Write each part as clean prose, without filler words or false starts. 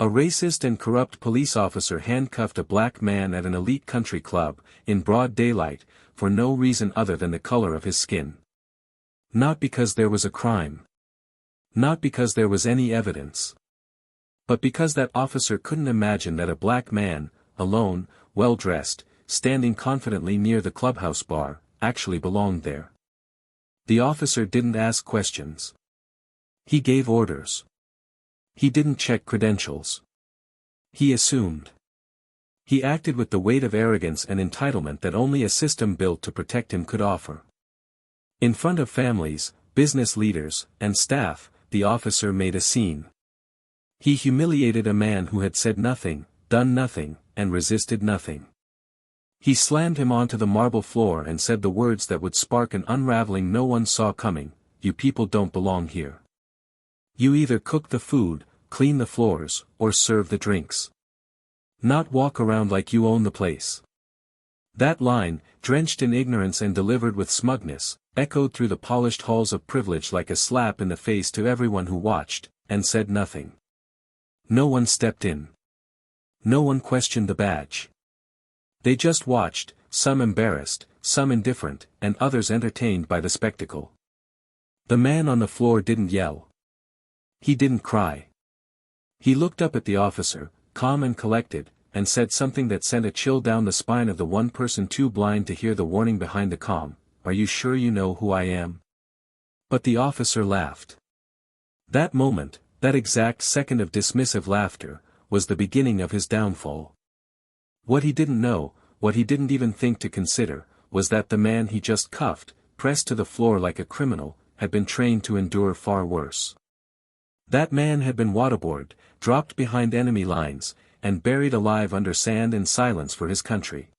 A racist and corrupt police officer handcuffed a black man at an elite country club, in broad daylight, for no reason other than the color of his skin. Not because there was a crime. Not because there was any evidence. But because that officer couldn't imagine that a black man, alone, well-dressed, standing confidently near the clubhouse bar, actually belonged there. The officer didn't ask questions. He gave orders. He didn't check credentials. He assumed. He acted with the weight of arrogance and entitlement that only a system built to protect him could offer. In front of families, business leaders, and staff, the officer made a scene. He humiliated a man who had said nothing, done nothing, and resisted nothing. He slammed him onto the marble floor and said the words that would spark an unraveling no one saw coming: "You people don't belong here. You either cook the food, clean the floors, or serve the drinks. Not walk around like you own the place." That line, drenched in ignorance and delivered with smugness, echoed through the polished halls of privilege like a slap in the face to everyone who watched, and said nothing. No one stepped in. No one questioned the badge. They just watched, some embarrassed, some indifferent, and others entertained by the spectacle. The man on the floor didn't yell. He didn't cry. He looked up at the officer, calm and collected, and said something that sent a chill down the spine of the one person too blind to hear the warning behind the calm: "Are you sure you know who I am?" But the officer laughed. That moment, that exact second of dismissive laughter, was the beginning of his downfall. What he didn't know, what he didn't even think to consider, was that the man he just cuffed, pressed to the floor like a criminal, had been trained to endure far worse. That man had been waterboarded, dropped behind enemy lines, and buried alive under sand in silence for his country.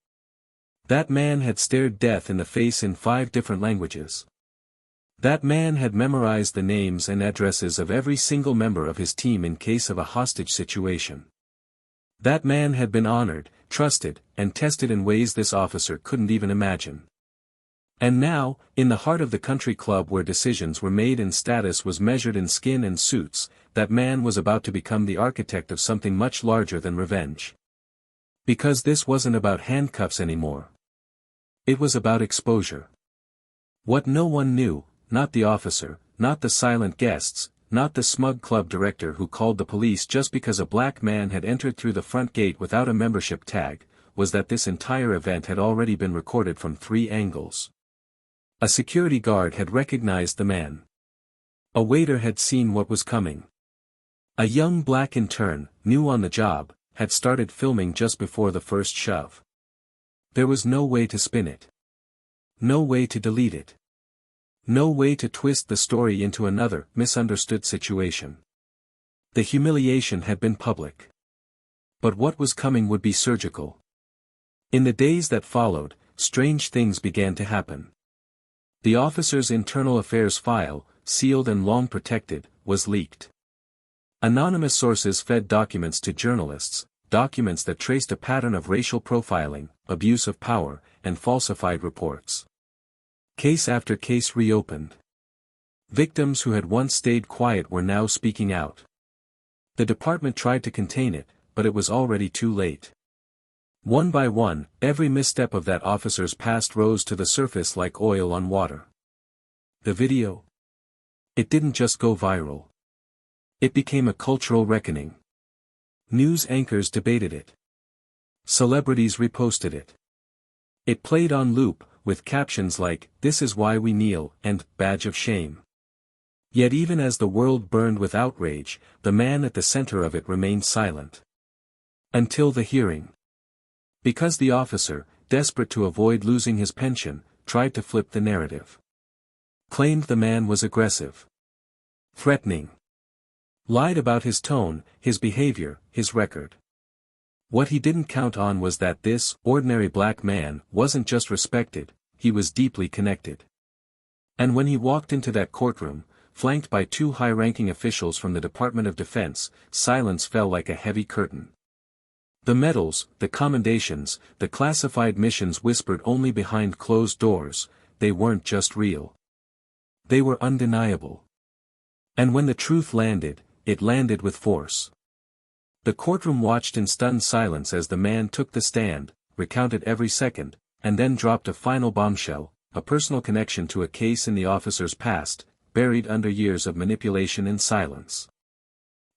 That man had stared death in the face in 5 different languages. That man had memorized the names and addresses of every single member of his team in case of a hostage situation. That man had been honored, trusted, and tested in ways this officer couldn't even imagine. And now, in the heart of the country club where decisions were made and status was measured in skin and suits, that man was about to become the architect of something much larger than revenge. Because this wasn't about handcuffs anymore. It was about exposure. What no one knew, not the officer, not the silent guests, not the smug club director who called the police just because a black man had entered through the front gate without a membership tag, was that this entire event had already been recorded from 3 angles. A security guard had recognized the man. A waiter had seen what was coming. A young black intern, new on the job, had started filming just before the first shove. There was no way to spin it. No way to delete it. No way to twist the story into another, misunderstood situation. The humiliation had been public. But what was coming would be surgical. In the days that followed, strange things began to happen. The officer's internal affairs file, sealed and long protected, was leaked. Anonymous sources fed documents to journalists, documents that traced a pattern of racial profiling, abuse of power, and falsified reports. Case after case reopened. Victims who had once stayed quiet were now speaking out. The department tried to contain it, but it was already too late. One by one, every misstep of that officer's past rose to the surface like oil on water. The video? It didn't just go viral. It became a cultural reckoning. News anchors debated it. Celebrities reposted it. It played on loop, with captions like, "This is why we kneel," and "Badge of shame." Yet even as the world burned with outrage, the man at the center of it remained silent. Until the hearing. Because the officer, desperate to avoid losing his pension, tried to flip the narrative. Claimed the man was aggressive. Threatening. Lied about his tone, his behavior, his record. What he didn't count on was that this ordinary black man wasn't just respected, he was deeply connected. And when he walked into that courtroom, flanked by 2 high-ranking officials from the Department of Defense, silence fell like a heavy curtain. The medals, the commendations, the classified missions whispered only behind closed doors, they weren't just real. They were undeniable. And when the truth landed, it landed with force. The courtroom watched in stunned silence as the man took the stand, recounted every second, and then dropped a final bombshell, a personal connection to a case in the officer's past, buried under years of manipulation and silence.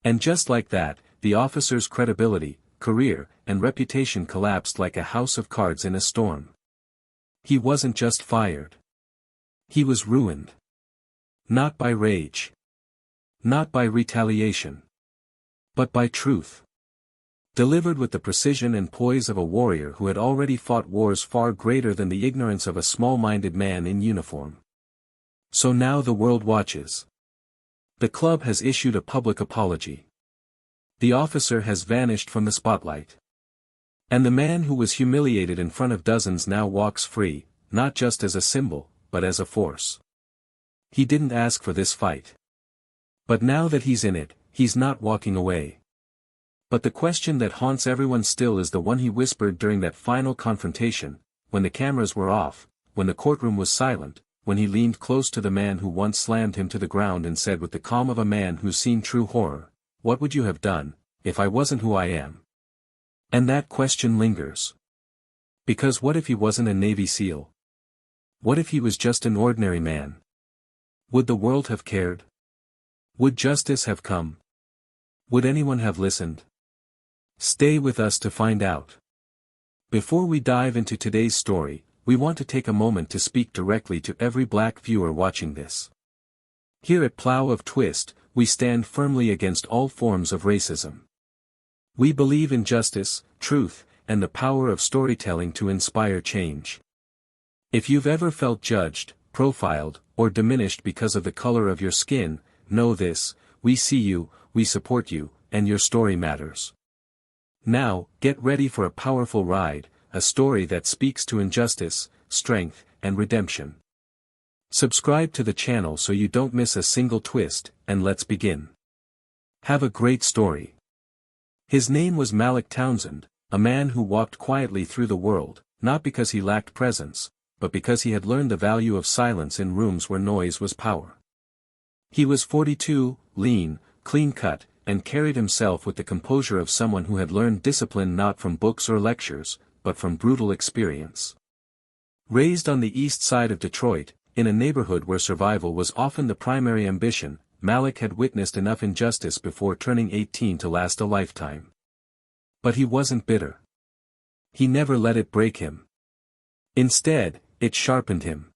And just like that, the officer's credibility, career, and reputation collapsed like a house of cards in a storm. He wasn't just fired. He was ruined. Not by rage. Not by retaliation. But by truth. Delivered with the precision and poise of a warrior who had already fought wars far greater than the ignorance of a small-minded man in uniform. So now the world watches. The club has issued a public apology. The officer has vanished from the spotlight. And the man who was humiliated in front of dozens now walks free, not just as a symbol, but as a force. He didn't ask for this fight. But now that he's in it, he's not walking away. But the question that haunts everyone still is the one he whispered during that final confrontation, when the cameras were off, when the courtroom was silent, when he leaned close to the man who once slammed him to the ground and said with the calm of a man who's seen true horror, "What would you have done, if I wasn't who I am?" And that question lingers. Because what if he wasn't a Navy SEAL? What if he was just an ordinary man? Would the world have cared? Would justice have come? Would anyone have listened? Stay with us to find out. Before we dive into today's story, we want to take a moment to speak directly to every black viewer watching this. Here at Plow of Twist, we stand firmly against all forms of racism. We believe in justice, truth, and the power of storytelling to inspire change. If you've ever felt judged, profiled, or diminished because of the color of your skin, know this: we see you, we support you, and your story matters. Now, get ready for a powerful ride, a story that speaks to injustice, strength, and redemption. Subscribe to the channel so you don't miss a single twist, and let's begin. Have a great story. His name was Malik Townsend, a man who walked quietly through the world, not because he lacked presence, but because he had learned the value of silence in rooms where noise was power. He was 42, lean, clean-cut, and carried himself with the composure of someone who had learned discipline not from books or lectures, but from brutal experience. Raised on the east side of Detroit, in a neighborhood where survival was often the primary ambition, Malik had witnessed enough injustice before turning 18 to last a lifetime. But he wasn't bitter. He never let it break him. Instead, it sharpened him.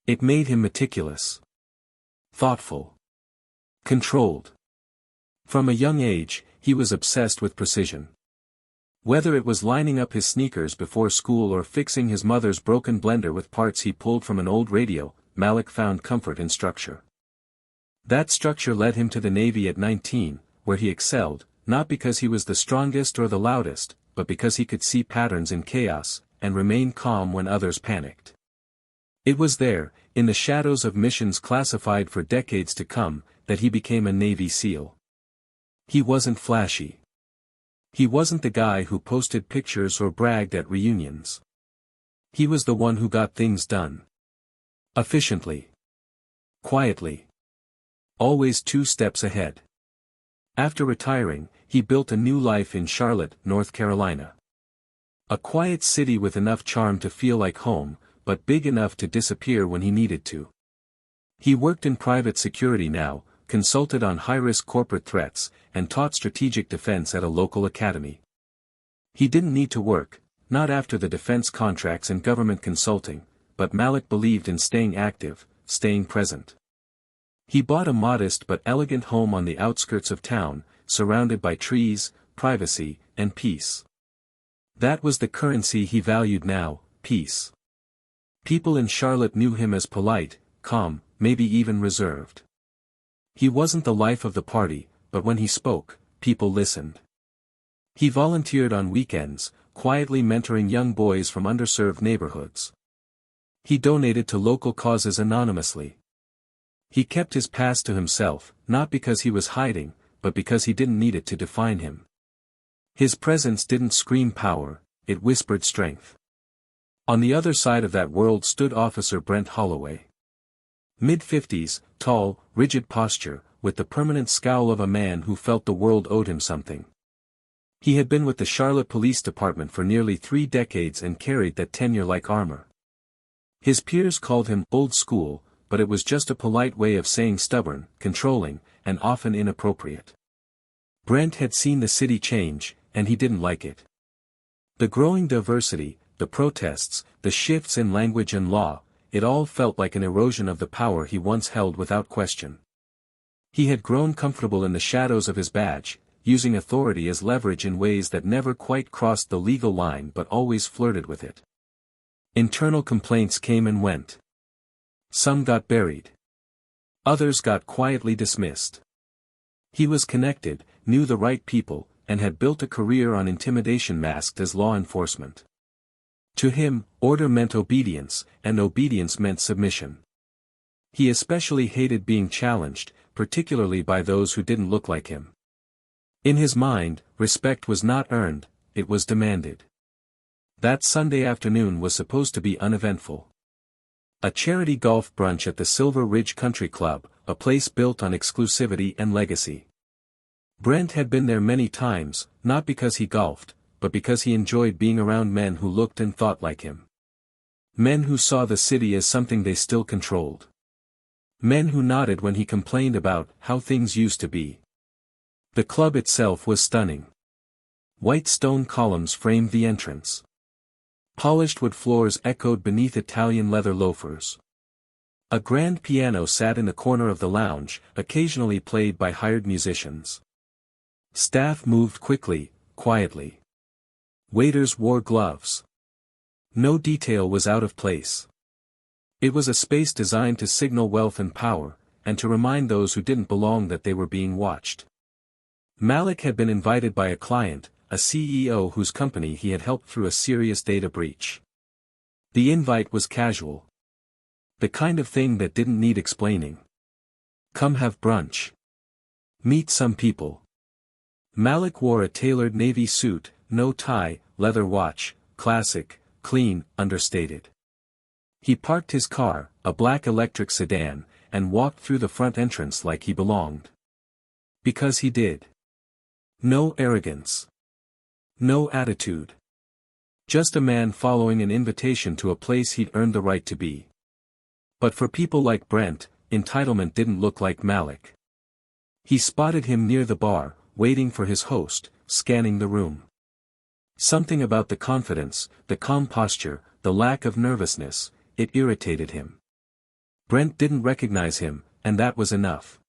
It made him meticulous. Thoughtful. Controlled. From a young age, he was obsessed with precision. Whether it was lining up his sneakers before school or fixing his mother's broken blender with parts he pulled from an old radio, Malik found comfort in structure. That structure led him to the Navy at 19, where he excelled, not because he was the strongest or the loudest, but because he could see patterns in chaos, and remain calm when others panicked. It was there, in the shadows of missions classified for decades to come, that he became a Navy SEAL. He wasn't flashy. He wasn't the guy who posted pictures or bragged at reunions. He was the one who got things done. Efficiently. Quietly. Always 2 steps ahead. After retiring, he built a new life in Charlotte, North Carolina. A quiet city with enough charm to feel like home, but big enough to disappear when he needed to. He worked in private security now, consulted on high-risk corporate threats, and taught strategic defense at a local academy. He didn't need to work, not after the defense contracts and government consulting, but Malik believed in staying active, staying present. He bought a modest but elegant home on the outskirts of town, surrounded by trees, privacy, and peace. That was the currency he valued now, peace. People in Charlotte knew him as polite, calm, maybe even reserved. He wasn't the life of the party, but when he spoke, people listened. He volunteered on weekends, quietly mentoring young boys from underserved neighborhoods. He donated to local causes anonymously. He kept his past to himself, not because he was hiding, but because he didn't need it to define him. His presence didn't scream power, it whispered strength. On the other side of that world stood Officer Brent Holloway. Mid-50s, tall, rigid posture, with the permanent scowl of a man who felt the world owed him something. He had been with the Charlotte Police Department for nearly 3 decades and carried that tenure like armor. His peers called him old school, but it was just a polite way of saying stubborn, controlling, and often inappropriate. Brent had seen the city change, and he didn't like it. The growing diversity, the protests, the shifts in language and law, it all felt like an erosion of the power he once held without question. He had grown comfortable in the shadows of his badge, using authority as leverage in ways that never quite crossed the legal line but always flirted with it. Internal complaints came and went. Some got buried. Others got quietly dismissed. He was connected, knew the right people, and had built a career on intimidation masked as law enforcement. To him, order meant obedience, and obedience meant submission. He especially hated being challenged, particularly by those who didn't look like him. In his mind, respect was not earned, it was demanded. That Sunday afternoon was supposed to be uneventful. A charity golf brunch at the Silver Ridge Country Club, a place built on exclusivity and legacy. Brent had been there many times, not because he golfed, but because he enjoyed being around men who looked and thought like him. Men who saw the city as something they still controlled. Men who nodded when he complained about how things used to be. The club itself was stunning. White stone columns framed the entrance. Polished wood floors echoed beneath Italian leather loafers. A grand piano sat in the corner of the lounge, occasionally played by hired musicians. Staff moved quickly, quietly. Waiters wore gloves. No detail was out of place. It was a space designed to signal wealth and power, and to remind those who didn't belong that they were being watched. Malik had been invited by a client, a CEO whose company he had helped through a serious data breach. The invite was casual. The kind of thing that didn't need explaining. Come have brunch. Meet some people. Malik wore a tailored navy suit, no tie, leather watch, classic, clean, understated. He parked his car, a black electric sedan, and walked through the front entrance like he belonged. Because he did. No arrogance. No attitude. Just a man following an invitation to a place he'd earned the right to be. But for people like Brent, entitlement didn't look like Malik. He spotted him near the bar, waiting for his host, scanning the room. Something about the confidence, the calm posture, the lack of nervousness, it irritated him. Brent didn't recognize him, and that was enough.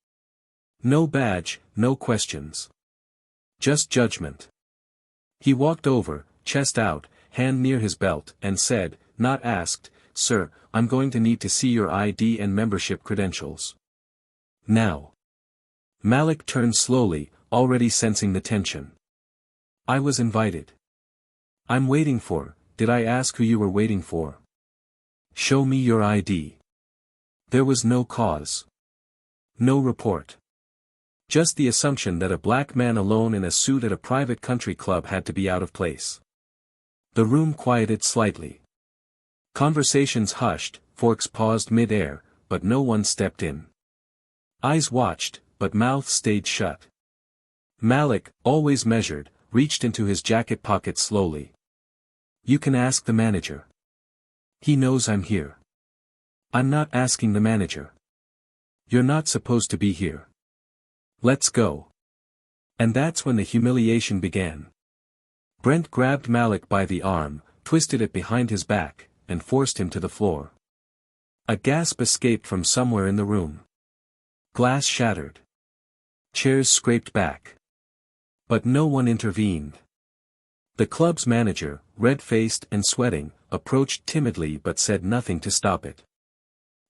No badge, no questions. Just judgment. He walked over, chest out, hand near his belt, and said, not asked, "Sir, I'm going to need to see your ID and membership credentials." Now. Malik turned slowly, already sensing the tension. "I was invited." "I'm waiting for, did I ask who you were waiting for?" "Show me your ID." There was no cause. No report. Just the assumption that a black man alone in a suit at a private country club had to be out of place. The room quieted slightly. Conversations hushed, forks paused mid-air, but no one stepped in. Eyes watched, but mouth stayed shut. Malik, always measured, reached into his jacket pocket slowly. "You can ask the manager. He knows I'm here." "I'm not asking the manager. You're not supposed to be here. Let's go." And that's when the humiliation began. Brent grabbed Malik by the arm, twisted it behind his back, and forced him to the floor. A gasp escaped from somewhere in the room. Glass shattered. Chairs scraped back. But no one intervened. The club's manager, red-faced and sweating, approached timidly but said nothing to stop it.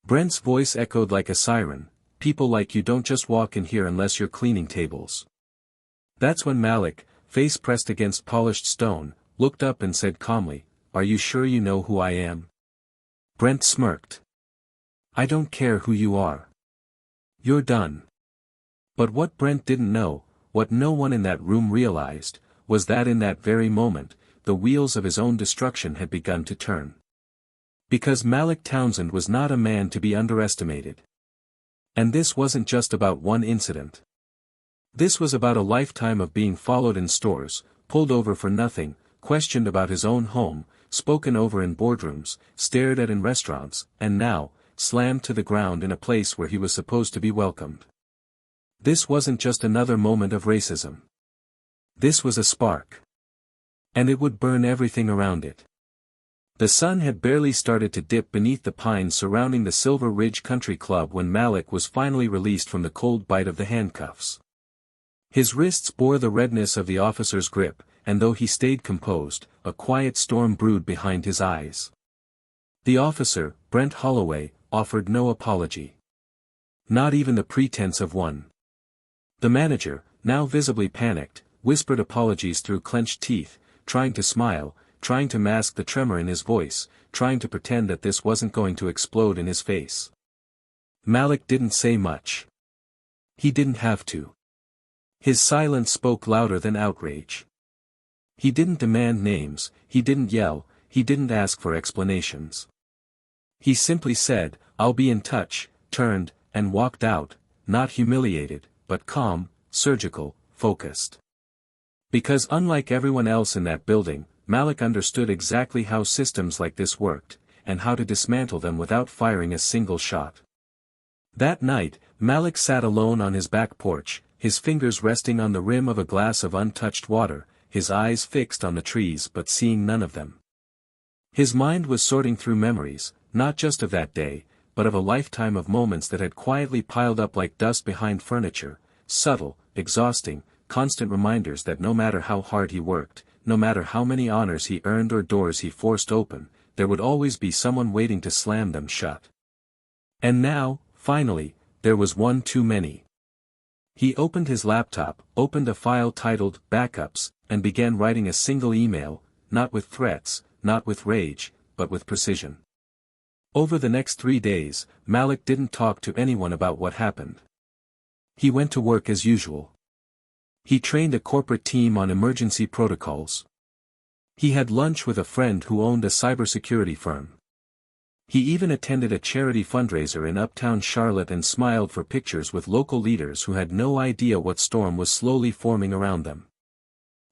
Brent's voice echoed like a siren, "People like you don't just walk in here unless you're cleaning tables." That's when Malik, face pressed against polished stone, looked up and said calmly, "Are you sure you know who I am?" Brent smirked. "I don't care who you are. You're done." But what Brent didn't know, what no one in that room realized, was that in that very moment, the wheels of his own destruction had begun to turn. Because Malik Townsend was not a man to be underestimated. And this wasn't just about one incident. This was about a lifetime of being followed in stores, pulled over for nothing, questioned about his own home, spoken over in boardrooms, stared at in restaurants, and now, slammed to the ground in a place where he was supposed to be welcomed. This wasn't just another moment of racism. This was a spark. And it would burn everything around it. The sun had barely started to dip beneath the pines surrounding the Silver Ridge Country Club when Malik was finally released from the cold bite of the handcuffs. His wrists bore the redness of the officer's grip, and though he stayed composed, a quiet storm brewed behind his eyes. The officer, Brent Holloway, offered no apology. Not even the pretense of one. The manager, now visibly panicked, whispered apologies through clenched teeth, trying to smile, trying to mask the tremor in his voice, trying to pretend that this wasn't going to explode in his face. Malik didn't say much. He didn't have to. His silence spoke louder than outrage. He didn't demand names, he didn't yell, he didn't ask for explanations. He simply said, "I'll be in touch," turned, and walked out, not humiliated, but calm, surgical, focused. Because unlike everyone else in that building, Malik understood exactly how systems like this worked, and how to dismantle them without firing a single shot. That night, Malik sat alone on his back porch, his fingers resting on the rim of a glass of untouched water, his eyes fixed on the trees but seeing none of them. His mind was sorting through memories, not just of that day, but of a lifetime of moments that had quietly piled up like dust behind furniture, subtle, exhausting, constant reminders that no matter how hard he worked, no matter how many honors he earned or doors he forced open, there would always be someone waiting to slam them shut. And now, finally, there was one too many. He opened his laptop, opened a file titled Backups, and began writing a single email, not with threats, not with rage, but with precision. Over the next 3 days, Malik didn't talk to anyone about what happened. He went to work as usual. He trained a corporate team on emergency protocols. He had lunch with a friend who owned a cybersecurity firm. He even attended a charity fundraiser in uptown Charlotte and smiled for pictures with local leaders who had no idea what storm was slowly forming around them.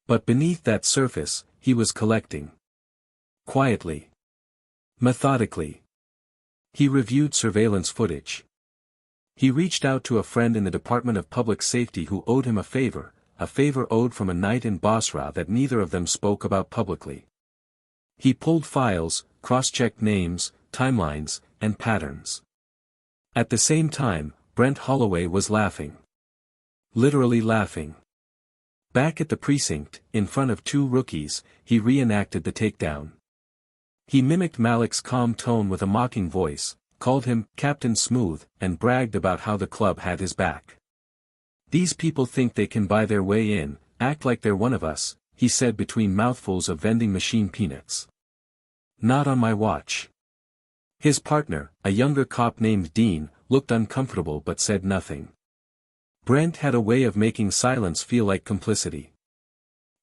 But beneath that surface, he was collecting. Quietly. Methodically. He reviewed surveillance footage. He reached out to a friend in the Department of Public Safety who owed him a favor owed from a night in Basra that neither of them spoke about publicly. He pulled files, cross-checked names, timelines, and patterns. At the same time, Brent Holloway was laughing. Literally laughing. Back at the precinct, in front of 2 rookies, he reenacted the takedown. He mimicked Malik's calm tone with a mocking voice, called him Captain Smooth, and bragged about how the club had his back. "These people think they can buy their way in, act like they're one of us," he said between mouthfuls of vending machine peanuts. "Not on my watch." His partner, a younger cop named Dean, looked uncomfortable but said nothing. Brent had a way of making silence feel like complicity.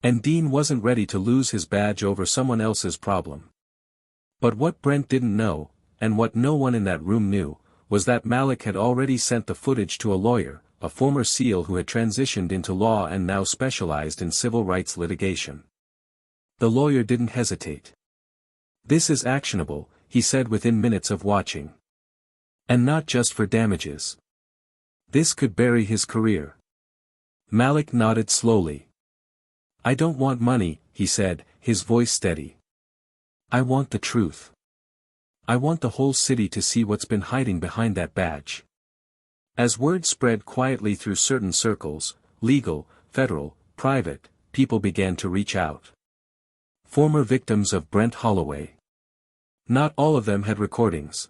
And Dean wasn't ready to lose his badge over someone else's problem. But what Brent didn't know, and what no one in that room knew, was that Malik had already sent the footage to a lawyer, a former SEAL who had transitioned into law and now specialized in civil rights litigation. The lawyer didn't hesitate. "This is actionable," he said within minutes of watching. "And not just for damages. This could bury his career." Malik nodded slowly. "I don't want money," he said, his voice steady. "I want the truth. I want the whole city to see what's been hiding behind that badge." As word spread quietly through certain circles, legal, federal, private, people began to reach out. Former victims of Brent Holloway. Not all of them had recordings.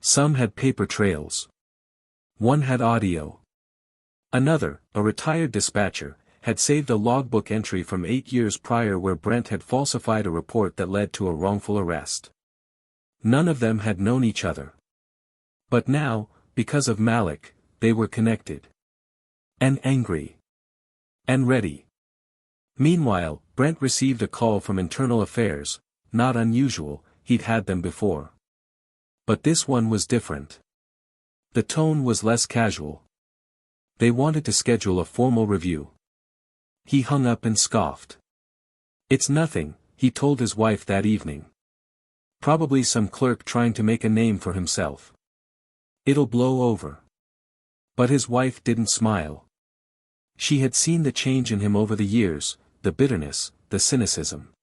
Some had paper trails. One had audio. Another, a retired dispatcher, had saved a logbook entry from 8 years prior where Brent had falsified a report that led to a wrongful arrest. None of them had known each other. But now, because of Malik, they were connected. And angry. And ready. Meanwhile, Brent received a call from Internal Affairs, not unusual, he'd had them before. But this one was different. The tone was less casual. They wanted to schedule a formal review. He hung up and scoffed. "It's nothing," he told his wife that evening. "Probably some clerk trying to make a name for himself. It'll blow over." But his wife didn't smile. She had seen the change in him over the years, the bitterness, the cynicism.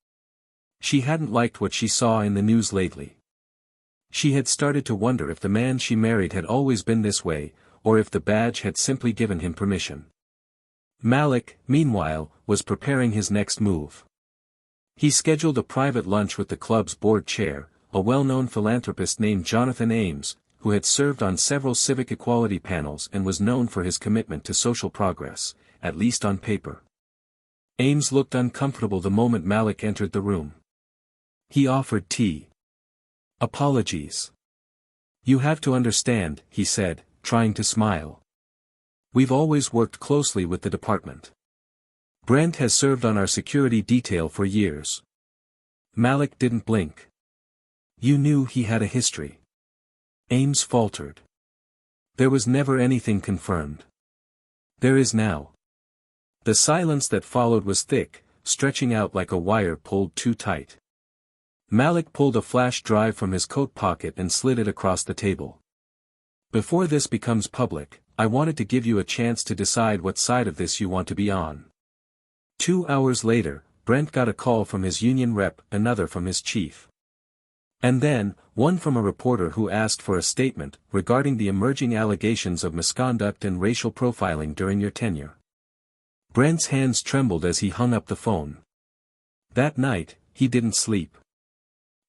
She hadn't liked what she saw in the news lately. She had started to wonder if the man she married had always been this way, or if the badge had simply given him permission. Malik, meanwhile, was preparing his next move. He scheduled a private lunch with the club's board chair, a well-known philanthropist named Jonathan Ames, who had served on several civic equality panels and was known for his commitment to social progress, at least on paper. Ames looked uncomfortable the moment Malik entered the room. He offered tea. "Apologies. You have to understand," he said, trying to smile. "We've always worked closely with the department. Brent has served on our security detail for years." Malik didn't blink. "You knew he had a history?" Ames faltered. "There was never anything confirmed." "There is now." The silence that followed was thick, stretching out like a wire pulled too tight. Malik pulled a flash drive from his coat pocket and slid it across the table. "Before this becomes public, I wanted to give you a chance to decide what side of this you want to be on." 2 hours later, Brent got a call from his union rep, another from his chief. And then, one from a reporter who asked for a statement regarding the emerging allegations of misconduct and racial profiling during your tenure. Brent's hands trembled as he hung up the phone. That night, he didn't sleep.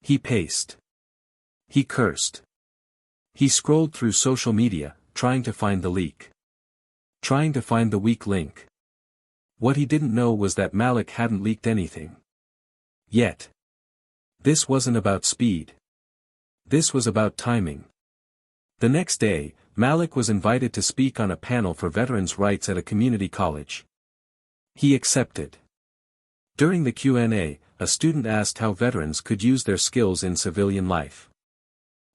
He paced. He cursed. He scrolled through social media, trying to find the leak. Trying to find the weak link. What he didn't know was that Malik hadn't leaked anything. Yet. This wasn't about speed. This was about timing. The next day, Malik was invited to speak on a panel for veterans' rights at a community college. He accepted. During the Q&A, a student asked how veterans could use their skills in civilian life.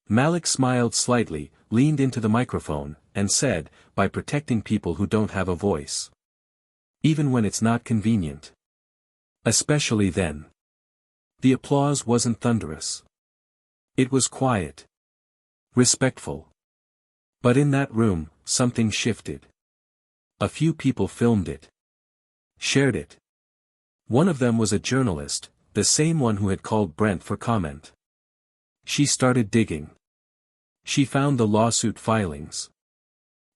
Malik smiled slightly, leaned into the microphone, and said, "By protecting people who don't have a voice. Even when it's not convenient. Especially then." The applause wasn't thunderous. It was quiet. Respectful. But in that room, something shifted. A few people filmed it. Shared it. One of them was a journalist, the same one who had called Brent for comment. She started digging. She found the lawsuit filings.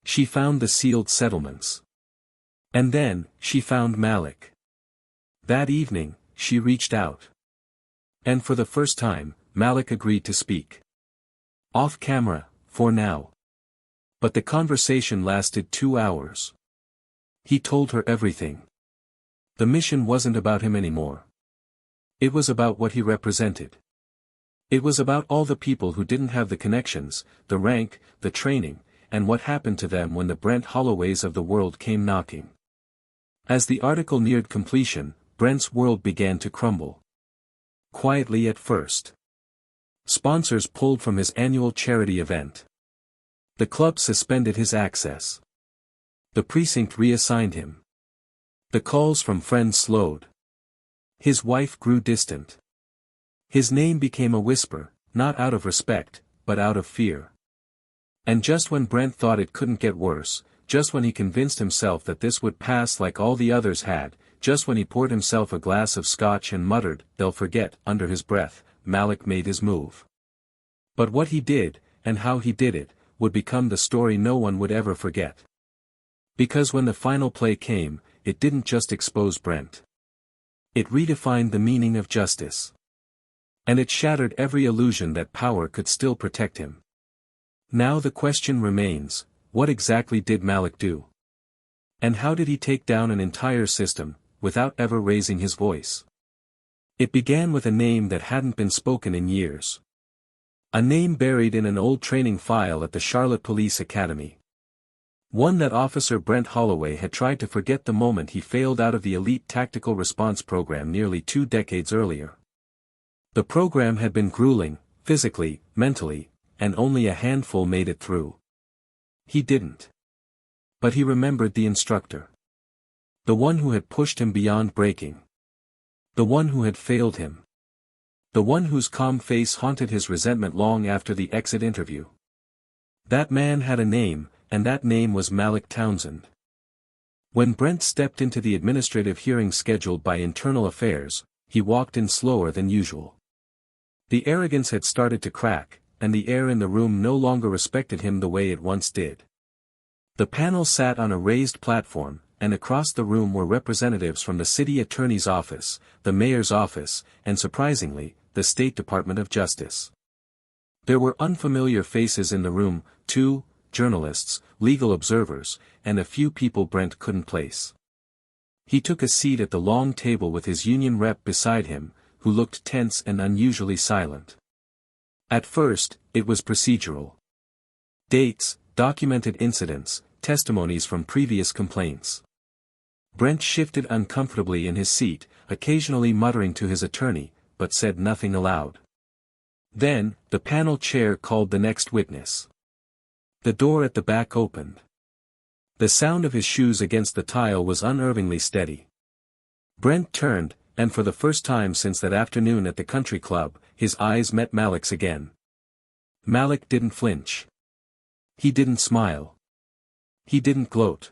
She found the sealed settlements. And then, she found Malik. That evening, she reached out. And for the first time, Malik agreed to speak. Off camera, for now. But the conversation lasted 2 hours. He told her everything. The mission wasn't about him anymore. It was about what he represented. It was about all the people who didn't have the connections, the rank, the training, and what happened to them when the Brent Holloways of the world came knocking. As the article neared completion, Brent's world began to crumble. Quietly at first. Sponsors pulled from his annual charity event. The club suspended his access. The precinct reassigned him. The calls from friends slowed. His wife grew distant. His name became a whisper, not out of respect, but out of fear. And just when Brent thought it couldn't get worse, just when he convinced himself that this would pass like all the others had, just when he poured himself a glass of scotch and muttered, "They'll forget," under his breath, Malik made his move. But what he did, and how he did it, would become the story no one would ever forget. Because when the final play came, it didn't just expose Brent. It redefined the meaning of justice. And it shattered every illusion that power could still protect him. Now the question remains, what exactly did Malik do? And how did he take down an entire system, without ever raising his voice? It began with a name that hadn't been spoken in years. A name buried in an old training file at the Charlotte Police Academy. One that Officer Brent Holloway had tried to forget the moment he failed out of the elite tactical response program nearly 2 decades earlier. The program had been grueling, physically, mentally, and only a handful made it through. He didn't. But he remembered the instructor. The one who had pushed him beyond breaking. The one who had failed him. The one whose calm face haunted his resentment long after the exit interview. That man had a name, and that name was Malik Townsend. When Brent stepped into the administrative hearing scheduled by Internal Affairs, he walked in slower than usual. The arrogance had started to crack, and the air in the room no longer respected him the way it once did. The panel sat on a raised platform, and across the room were representatives from the city attorney's office, the mayor's office, and surprisingly, the State Department of Justice. There were unfamiliar faces in the room, too, journalists, legal observers, and a few people Brent couldn't place. He took a seat at the long table with his union rep beside him, who looked tense and unusually silent. At first, it was procedural. Dates, documented incidents, testimonies from previous complaints. Brent shifted uncomfortably in his seat, occasionally muttering to his attorney, but said nothing aloud. Then, the panel chair called the next witness. The door at the back opened. The sound of his shoes against the tile was unnervingly steady. Brent turned, and for the first time since that afternoon at the country club, his eyes met Malik's again. Malik didn't flinch. He didn't smile. He didn't gloat.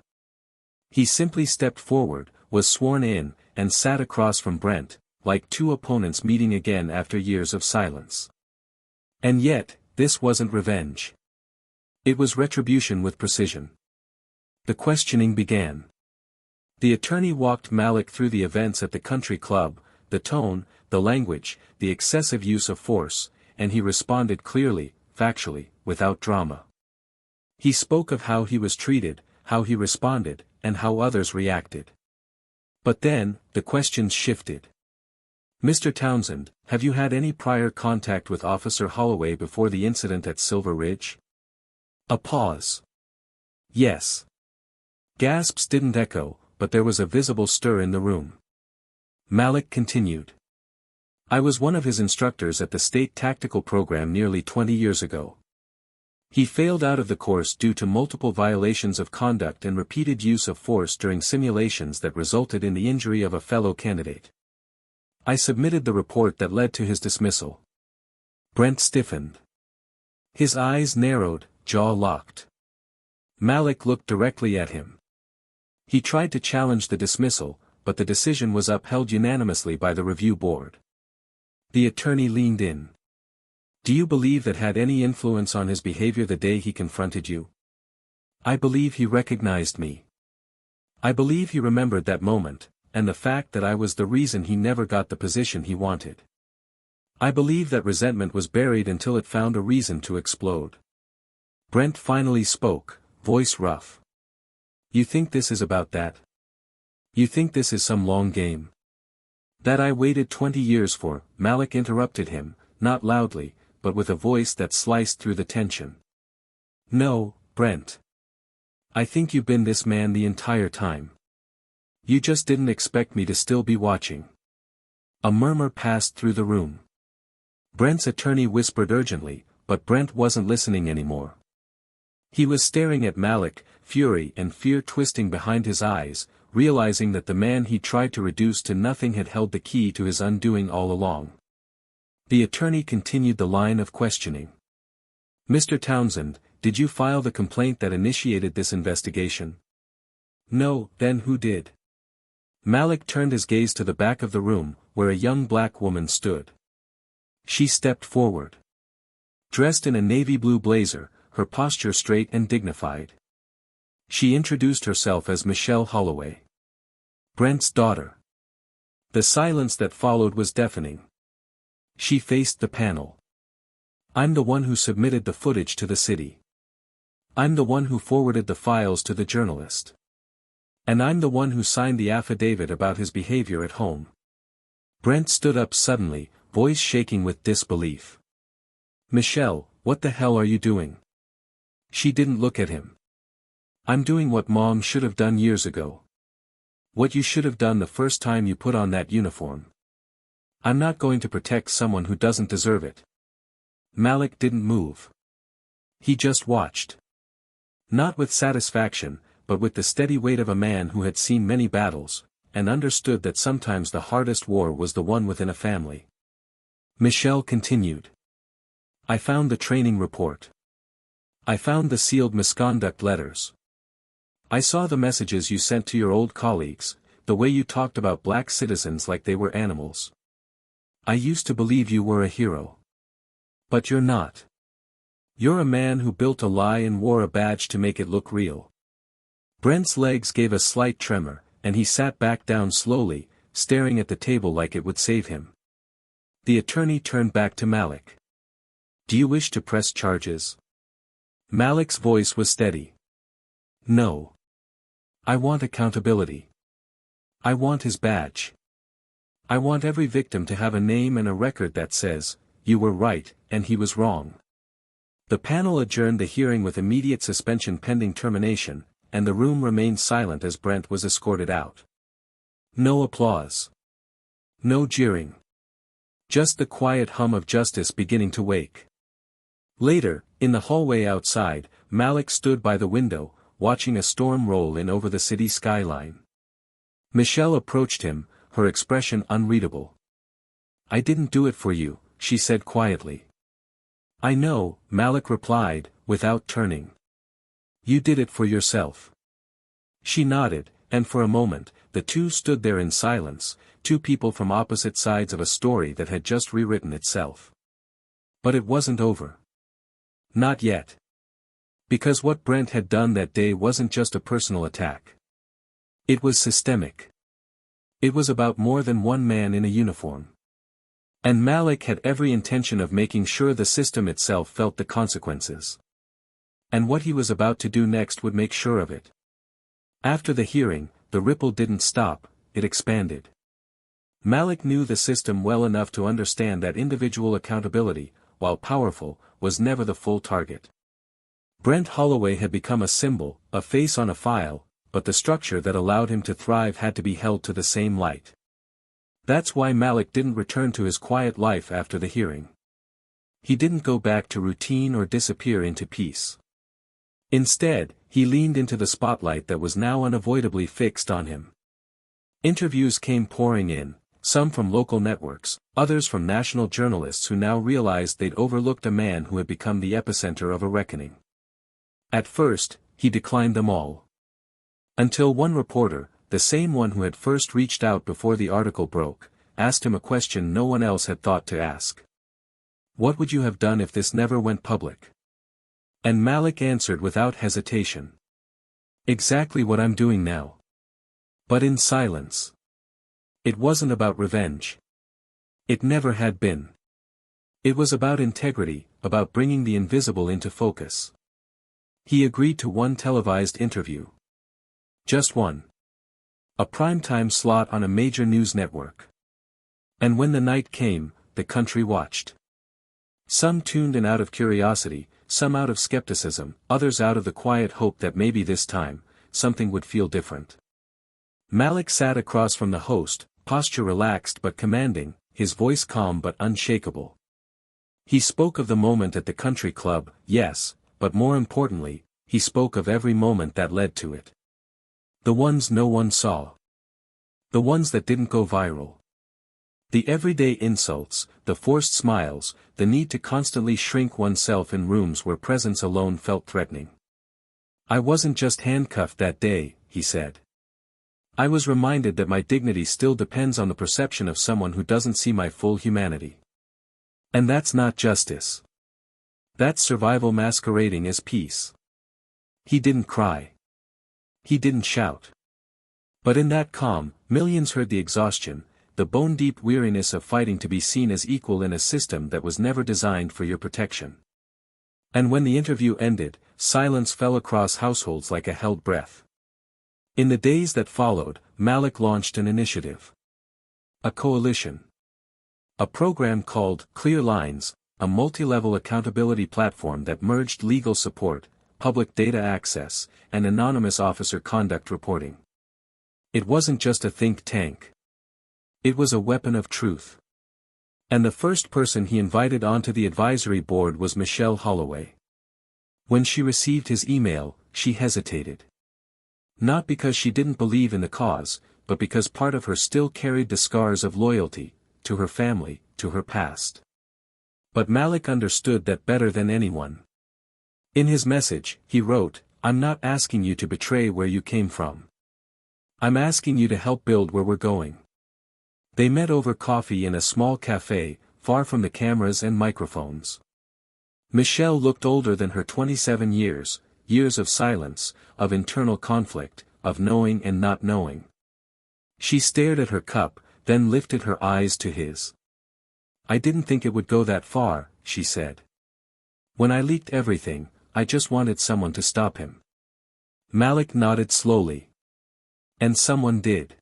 He simply stepped forward, was sworn in, and sat across from Brent, like two opponents meeting again after years of silence. And yet, this wasn't revenge. It was retribution with precision. The questioning began. The attorney walked Malik through the events at the country club, the tone, the language, the excessive use of force, and he responded clearly, factually, without drama. He spoke of how he was treated, how he responded, and how others reacted. But then, the questions shifted. Mr. Townsend, have you had any prior contact with Officer Holloway before the incident at Silver Ridge? A pause. Yes. Gasps didn't echo, but there was a visible stir in the room. Malik continued. I was one of his instructors at the state tactical program nearly 20 years ago. He failed out of the course due to multiple violations of conduct and repeated use of force during simulations that resulted in the injury of a fellow candidate. I submitted the report that led to his dismissal. Brent stiffened. His eyes narrowed, jaw locked. Malik looked directly at him. He tried to challenge the dismissal, but the decision was upheld unanimously by the review board. The attorney leaned in. Do you believe that had any influence on his behavior the day he confronted you? I believe he recognized me. I believe he remembered that moment, and the fact that I was the reason he never got the position he wanted. I believe that resentment was buried until it found a reason to explode. Brent finally spoke, voice rough. You think this is about that? You think this is some long game? That I waited 20 years for, Malik interrupted him, not loudly, but with a voice that sliced through the tension. No, Brent. I think you've been this man the entire time. You just didn't expect me to still be watching. A murmur passed through the room. Brent's attorney whispered urgently, but Brent wasn't listening anymore. He was staring at Malik, fury and fear twisting behind his eyes, realizing that the man he tried to reduce to nothing had held the key to his undoing all along. The attorney continued the line of questioning. Mr. Townsend, did you file the complaint that initiated this investigation? No, then who did? Malik turned his gaze to the back of the room, where a young black woman stood. She stepped forward. Dressed in a navy blue blazer, her posture straight and dignified. She introduced herself as Michelle Holloway, Brent's daughter. The silence that followed was deafening. She faced the panel. I'm the one who submitted the footage to the city. I'm the one who forwarded the files to the journalist. And I'm the one who signed the affidavit about his behavior at home. Brent stood up suddenly, voice shaking with disbelief. Michelle, what the hell are you doing? She didn't look at him. I'm doing what Mom should have done years ago. What you should have done the first time you put on that uniform. I'm not going to protect someone who doesn't deserve it. Malik didn't move. He just watched. Not with satisfaction, but with the steady weight of a man who had seen many battles, and understood that sometimes the hardest war was the one within a family. Michelle continued. I found the training report. I found the sealed misconduct letters. I saw the messages you sent to your old colleagues, the way you talked about black citizens like they were animals. I used to believe you were a hero. But you're not. You're a man who built a lie and wore a badge to make it look real. Brent's legs gave a slight tremor, and he sat back down slowly, staring at the table like it would save him. The attorney turned back to Malik. Do you wish to press charges? Malik's voice was steady. No. I want accountability. I want his badge. I want every victim to have a name and a record that says, you were right, and he was wrong. The panel adjourned the hearing with immediate suspension pending termination, and the room remained silent as Brent was escorted out. No applause. No jeering. Just the quiet hum of justice beginning to wake. Later, in the hallway outside, Malik stood by the window, watching a storm roll in over the city skyline. Michelle approached him, her expression unreadable. I didn't do it for you, she said quietly. I know, Malik replied, without turning. You did it for yourself. She nodded, and for a moment, the two stood there in silence, two people from opposite sides of a story that had just rewritten itself. But it wasn't over. Not yet. Because what Brent had done that day wasn't just a personal attack. It was systemic. It was about more than one man in a uniform. And Malik had every intention of making sure the system itself felt the consequences. And what he was about to do next would make sure of it. After the hearing, the ripple didn't stop, it expanded. Malik knew the system well enough to understand that individual accountability, while powerful, was never the full target. Brent Holloway had become a symbol, a face on a file, but the structure that allowed him to thrive had to be held to the same light. That's why Malik didn't return to his quiet life after the hearing. He didn't go back to routine or disappear into peace. Instead, he leaned into the spotlight that was now unavoidably fixed on him. Interviews came pouring in, some from local networks, others from national journalists who now realized they'd overlooked a man who had become the epicenter of a reckoning. At first, he declined them all. Until one reporter, the same one who had first reached out before the article broke, asked him a question no one else had thought to ask. What would you have done if this never went public? And Malik answered without hesitation. Exactly what I'm doing now. But in silence. It wasn't about revenge. It never had been. It was about integrity, about bringing the invisible into focus. He agreed to one televised interview. Just one. A primetime slot on a major news network. And when the night came, the country watched. Some tuned in out of curiosity, some out of skepticism, others out of the quiet hope that maybe this time, something would feel different. Malik sat across from the host, posture relaxed but commanding, his voice calm but unshakable. He spoke of the moment at the country club, yes, but more importantly, he spoke of every moment that led to it. The ones no one saw. The ones that didn't go viral. The everyday insults, the forced smiles, the need to constantly shrink oneself in rooms where presence alone felt threatening. I wasn't just handcuffed that day, he said. I was reminded that my dignity still depends on the perception of someone who doesn't see my full humanity. And that's not justice. That's survival masquerading as peace. He didn't cry. He didn't shout. But in that calm, millions heard the exhaustion, the bone-deep weariness of fighting to be seen as equal in a system that was never designed for your protection. And when the interview ended, silence fell across households like a held breath. In the days that followed, Malik launched an initiative. A coalition. A program called Clear Lines, a multi-level accountability platform that merged legal support, public data access, and anonymous officer conduct reporting. It wasn't just a think tank. It was a weapon of truth. And the first person he invited onto the advisory board was Michelle Holloway. When she received his email, she hesitated. Not because she didn't believe in the cause, but because part of her still carried the scars of loyalty, to her family, to her past. But Malik understood that better than anyone. In his message, he wrote, "I'm not asking you to betray where you came from. I'm asking you to help build where we're going." They met over coffee in a small cafe, far from the cameras and microphones. Michelle looked older than her 27 years, years of silence, of internal conflict, of knowing and not knowing. She stared at her cup, then lifted her eyes to his. "I didn't think it would go that far," she said. "When I leaked everything, I just wanted someone to stop him." Malik nodded slowly. "And someone did.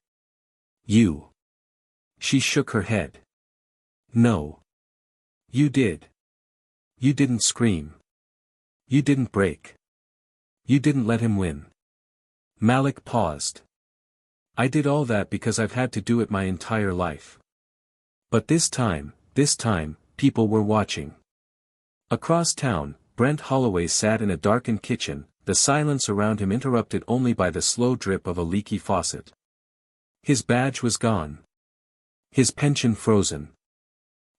You." She shook her head. "No. You did. You didn't scream. You didn't break. You didn't let him win." Malik paused. "I did all that because I've had to do it my entire life. But this time, people were watching." Across town, Brent Holloway sat in a darkened kitchen, the silence around him interrupted only by the slow drip of a leaky faucet. His badge was gone. His pension frozen.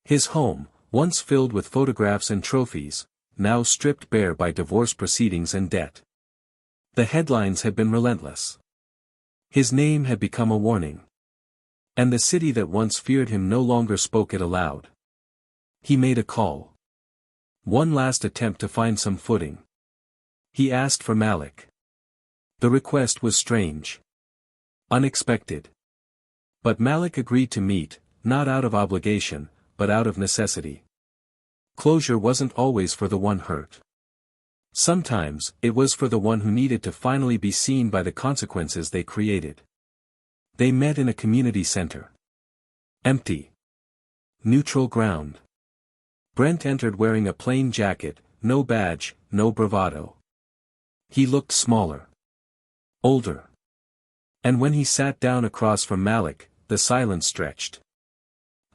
His home, once filled with photographs and trophies, now stripped bare by divorce proceedings and debt. The headlines had been relentless. His name had become a warning. And the city that once feared him no longer spoke it aloud. He made a call. One last attempt to find some footing. He asked for Malik. The request was strange. Unexpected. But Malik agreed to meet, not out of obligation, but out of necessity. Closure wasn't always for the one hurt. Sometimes, it was for the one who needed to finally be seen by the consequences they created. They met in a community center. Empty. Neutral ground. Brent entered wearing a plain jacket, no badge, no bravado. He looked smaller. Older. And when he sat down across from Malik, the silence stretched.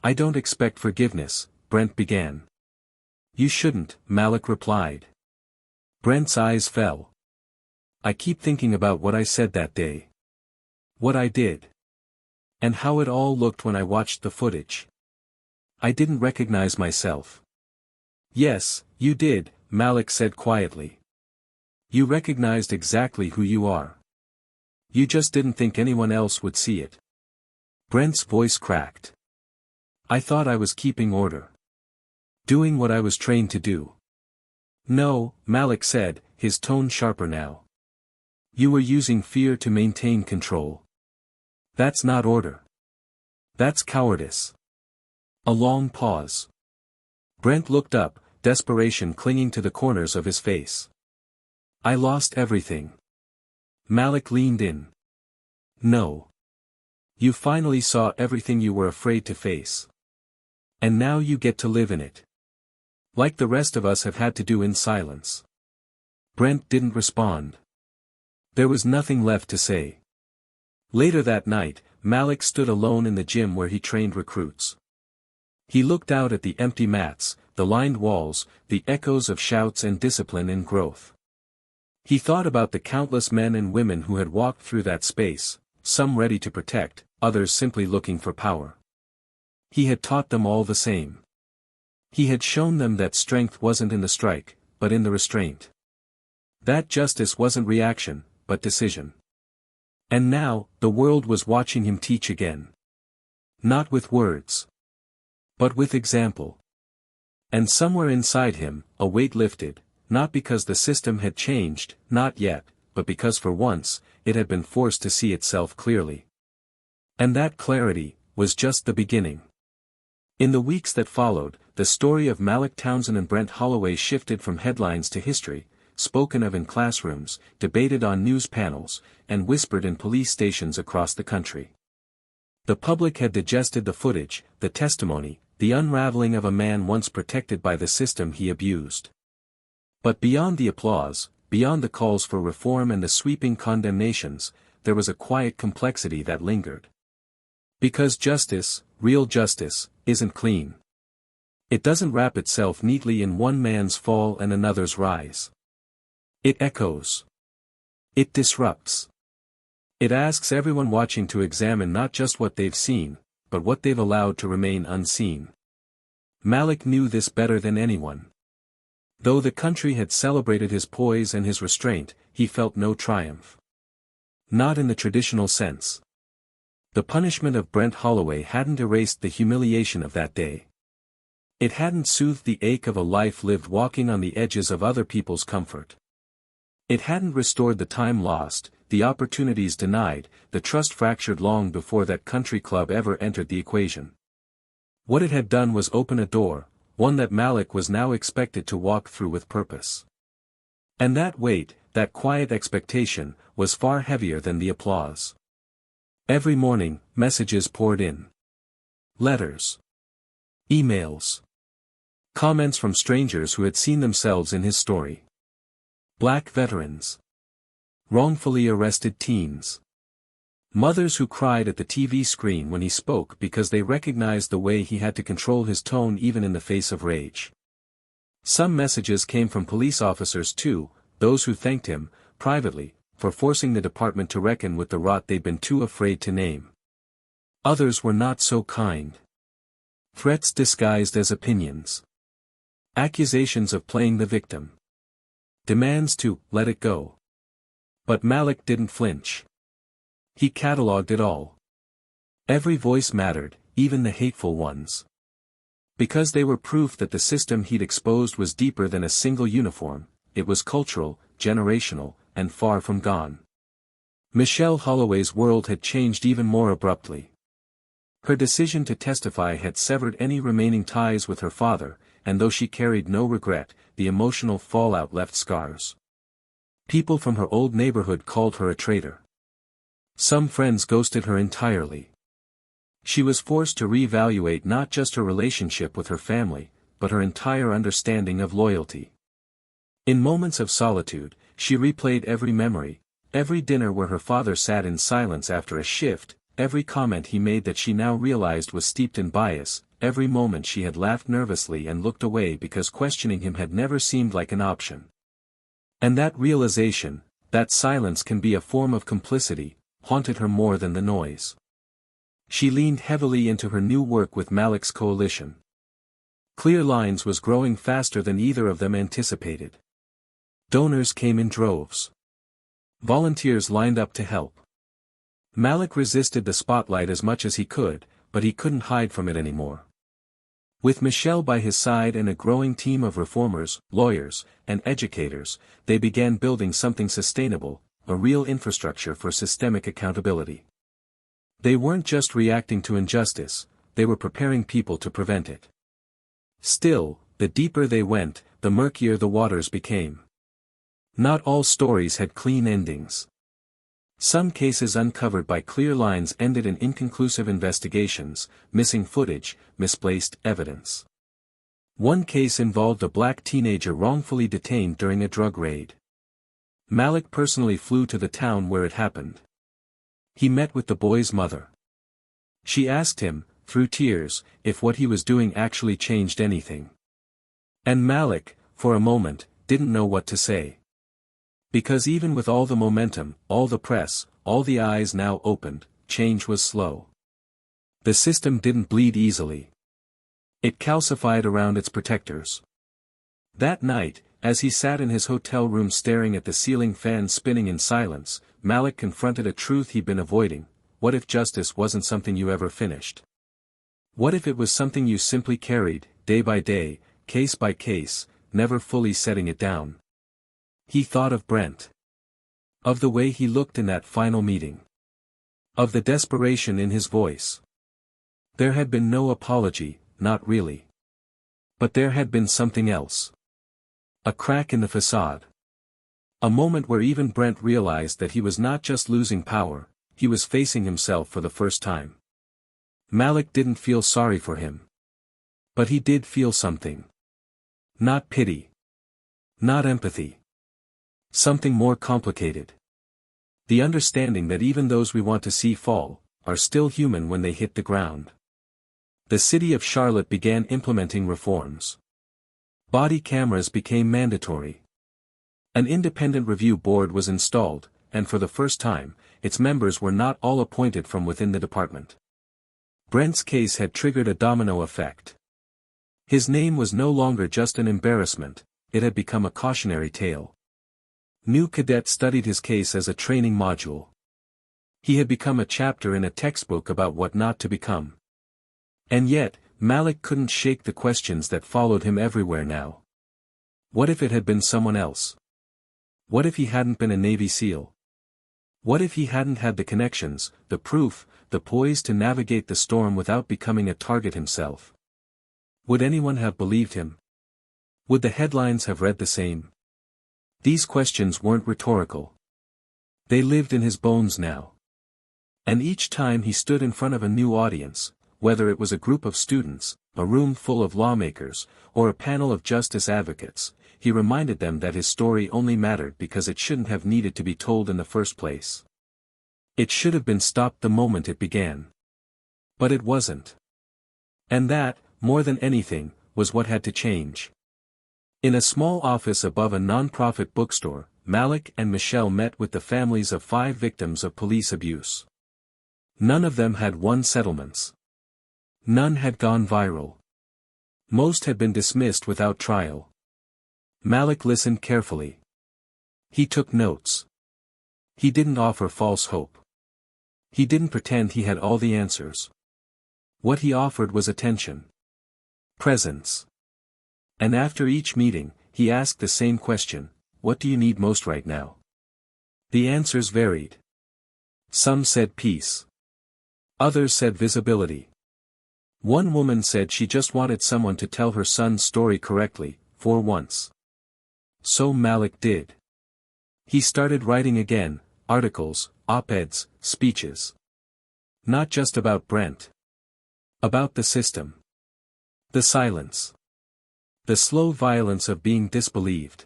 "I don't expect forgiveness," Brent began. "You shouldn't," Malik replied. Brent's eyes fell. "I keep thinking about what I said that day. What I did. And how it all looked when I watched the footage. I didn't recognize myself." "Yes, you did," Malik said quietly. "You recognized exactly who you are. You just didn't think anyone else would see it." Brent's voice cracked. "I thought I was keeping order. Doing what I was trained to do." "No," Malik said, his tone sharper now. "You were using fear to maintain control. That's not order. That's cowardice." A long pause. Brent looked up, desperation clinging to the corners of his face. "I lost everything." Malik leaned in. "No. You finally saw everything you were afraid to face. And now you get to live in it. Like the rest of us have had to do in silence." Brent didn't respond. There was nothing left to say. Later that night, Malik stood alone in the gym where he trained recruits. He looked out at the empty mats, the lined walls, the echoes of shouts and discipline in growth. He thought about the countless men and women who had walked through that space, some ready to protect, others simply looking for power. He had taught them all the same. He had shown them that strength wasn't in the strike, but in the restraint. That justice wasn't reaction, but decision. And now, the world was watching him teach again. Not with words. But with example. And somewhere inside him, a weight lifted, not because the system had changed, not yet, but because for once, it had been forced to see itself clearly. And that clarity, was just the beginning. In the weeks that followed, the story of Malik Townsend and Brent Holloway shifted from headlines to history, spoken of in classrooms, debated on news panels, and whispered in police stations across the country. The public had digested the footage, the testimony, the unraveling of a man once protected by the system he abused. But beyond the applause, beyond the calls for reform and the sweeping condemnations, there was a quiet complexity that lingered. Because justice, real justice, isn't clean. It doesn't wrap itself neatly in one man's fall and another's rise. It echoes. It disrupts. It asks everyone watching to examine not just what they've seen, but what they've allowed to remain unseen. Malik knew this better than anyone. Though the country had celebrated his poise and his restraint, he felt no triumph. Not in the traditional sense. The punishment of Brent Holloway hadn't erased the humiliation of that day. It hadn't soothed the ache of a life lived walking on the edges of other people's comfort. It hadn't restored the time lost, the opportunities denied, the trust fractured long before that country club ever entered the equation. What it had done was open a door, one that Malik was now expected to walk through with purpose. And that weight, that quiet expectation, was far heavier than the applause. Every morning, messages poured in. Letters. Emails. Comments from strangers who had seen themselves in his story. Black veterans. Wrongfully arrested teens. Mothers who cried at the TV screen when he spoke because they recognized the way he had to control his tone even in the face of rage. Some messages came from police officers too, those who thanked him, privately, for forcing the department to reckon with the rot they'd been too afraid to name. Others were not so kind. Threats disguised as opinions. Accusations of playing the victim. Demands to let it go. But Malik didn't flinch. He catalogued it all. Every voice mattered, even the hateful ones. Because they were proof that the system he'd exposed was deeper than a single uniform, it was cultural, generational, and far from gone. Michelle Holloway's world had changed even more abruptly. Her decision to testify had severed any remaining ties with her father, and though she carried no regret, the emotional fallout left scars. People from her old neighborhood called her a traitor. Some friends ghosted her entirely. She was forced to reevaluate not just her relationship with her family, but her entire understanding of loyalty. In moments of solitude, she replayed every memory, every dinner where her father sat in silence after a shift, every comment he made that she now realized was steeped in bias, every moment she had laughed nervously and looked away because questioning him had never seemed like an option. And that realization, that silence can be a form of complicity, haunted her more than the noise. She leaned heavily into her new work with Malik's coalition. Clear Lines was growing faster than either of them anticipated. Donors came in droves. Volunteers lined up to help. Malik resisted the spotlight as much as he could, but he couldn't hide from it anymore. With Michelle by his side and a growing team of reformers, lawyers, and educators, they began building something sustainable, a real infrastructure for systemic accountability. They weren't just reacting to injustice, they were preparing people to prevent it. Still, the deeper they went, the murkier the waters became. Not all stories had clean endings. Some cases uncovered by Clear Lines ended in inconclusive investigations, missing footage, misplaced evidence. One case involved a black teenager wrongfully detained during a drug raid. Malik personally flew to the town where it happened. He met with the boy's mother. She asked him, through tears, if what he was doing actually changed anything. And Malik, for a moment, didn't know what to say. Because even with all the momentum, all the press, all the eyes now opened, change was slow. The system didn't bleed easily. It calcified around its protectors. That night, as he sat in his hotel room staring at the ceiling fan spinning in silence, Malik confronted a truth he'd been avoiding. What if justice wasn't something you ever finished? What if it was something you simply carried, day by day, case by case, never fully setting it down? He thought of Brent. Of the way he looked in that final meeting. Of the desperation in his voice. There had been no apology, not really. But there had been something else. A crack in the facade. A moment where even Brent realized that he was not just losing power, he was facing himself for the first time. Malik didn't feel sorry for him. But he did feel something. Not pity. Not empathy. Something more complicated. The understanding that even those we want to see fall, are still human when they hit the ground. The city of Charlotte began implementing reforms. Body cameras became mandatory. An independent review board was installed, and for the first time, its members were not all appointed from within the department. Brent's case had triggered a domino effect. His name was no longer just an embarrassment, it had become a cautionary tale. New cadets studied his case as a training module. He had become a chapter in a textbook about what not to become. And yet, Malik couldn't shake the questions that followed him everywhere now. What if it had been someone else? What if he hadn't been a Navy SEAL? What if he hadn't had the connections, the proof, the poise to navigate the storm without becoming a target himself? Would anyone have believed him? Would the headlines have read the same? These questions weren't rhetorical. They lived in his bones now. And each time he stood in front of a new audience, whether it was a group of students, a room full of lawmakers, or a panel of justice advocates, he reminded them that his story only mattered because it shouldn't have needed to be told in the first place. It should have been stopped the moment it began. But it wasn't. And that, more than anything, was what had to change. In a small office above a non-profit bookstore, Malik and Michelle met with the families of 5 victims of police abuse. None of them had won settlements. None had gone viral. Most had been dismissed without trial. Malik listened carefully. He took notes. He didn't offer false hope. He didn't pretend he had all the answers. What he offered was attention. Presence. And after each meeting, he asked the same question: what do you need most right now? The answers varied. Some said peace. Others said visibility. One woman said she just wanted someone to tell her son's story correctly, for once. So Malik did. He started writing again, articles, op-eds, speeches. Not just about Brent. About the system. The silence. The slow violence of being disbelieved.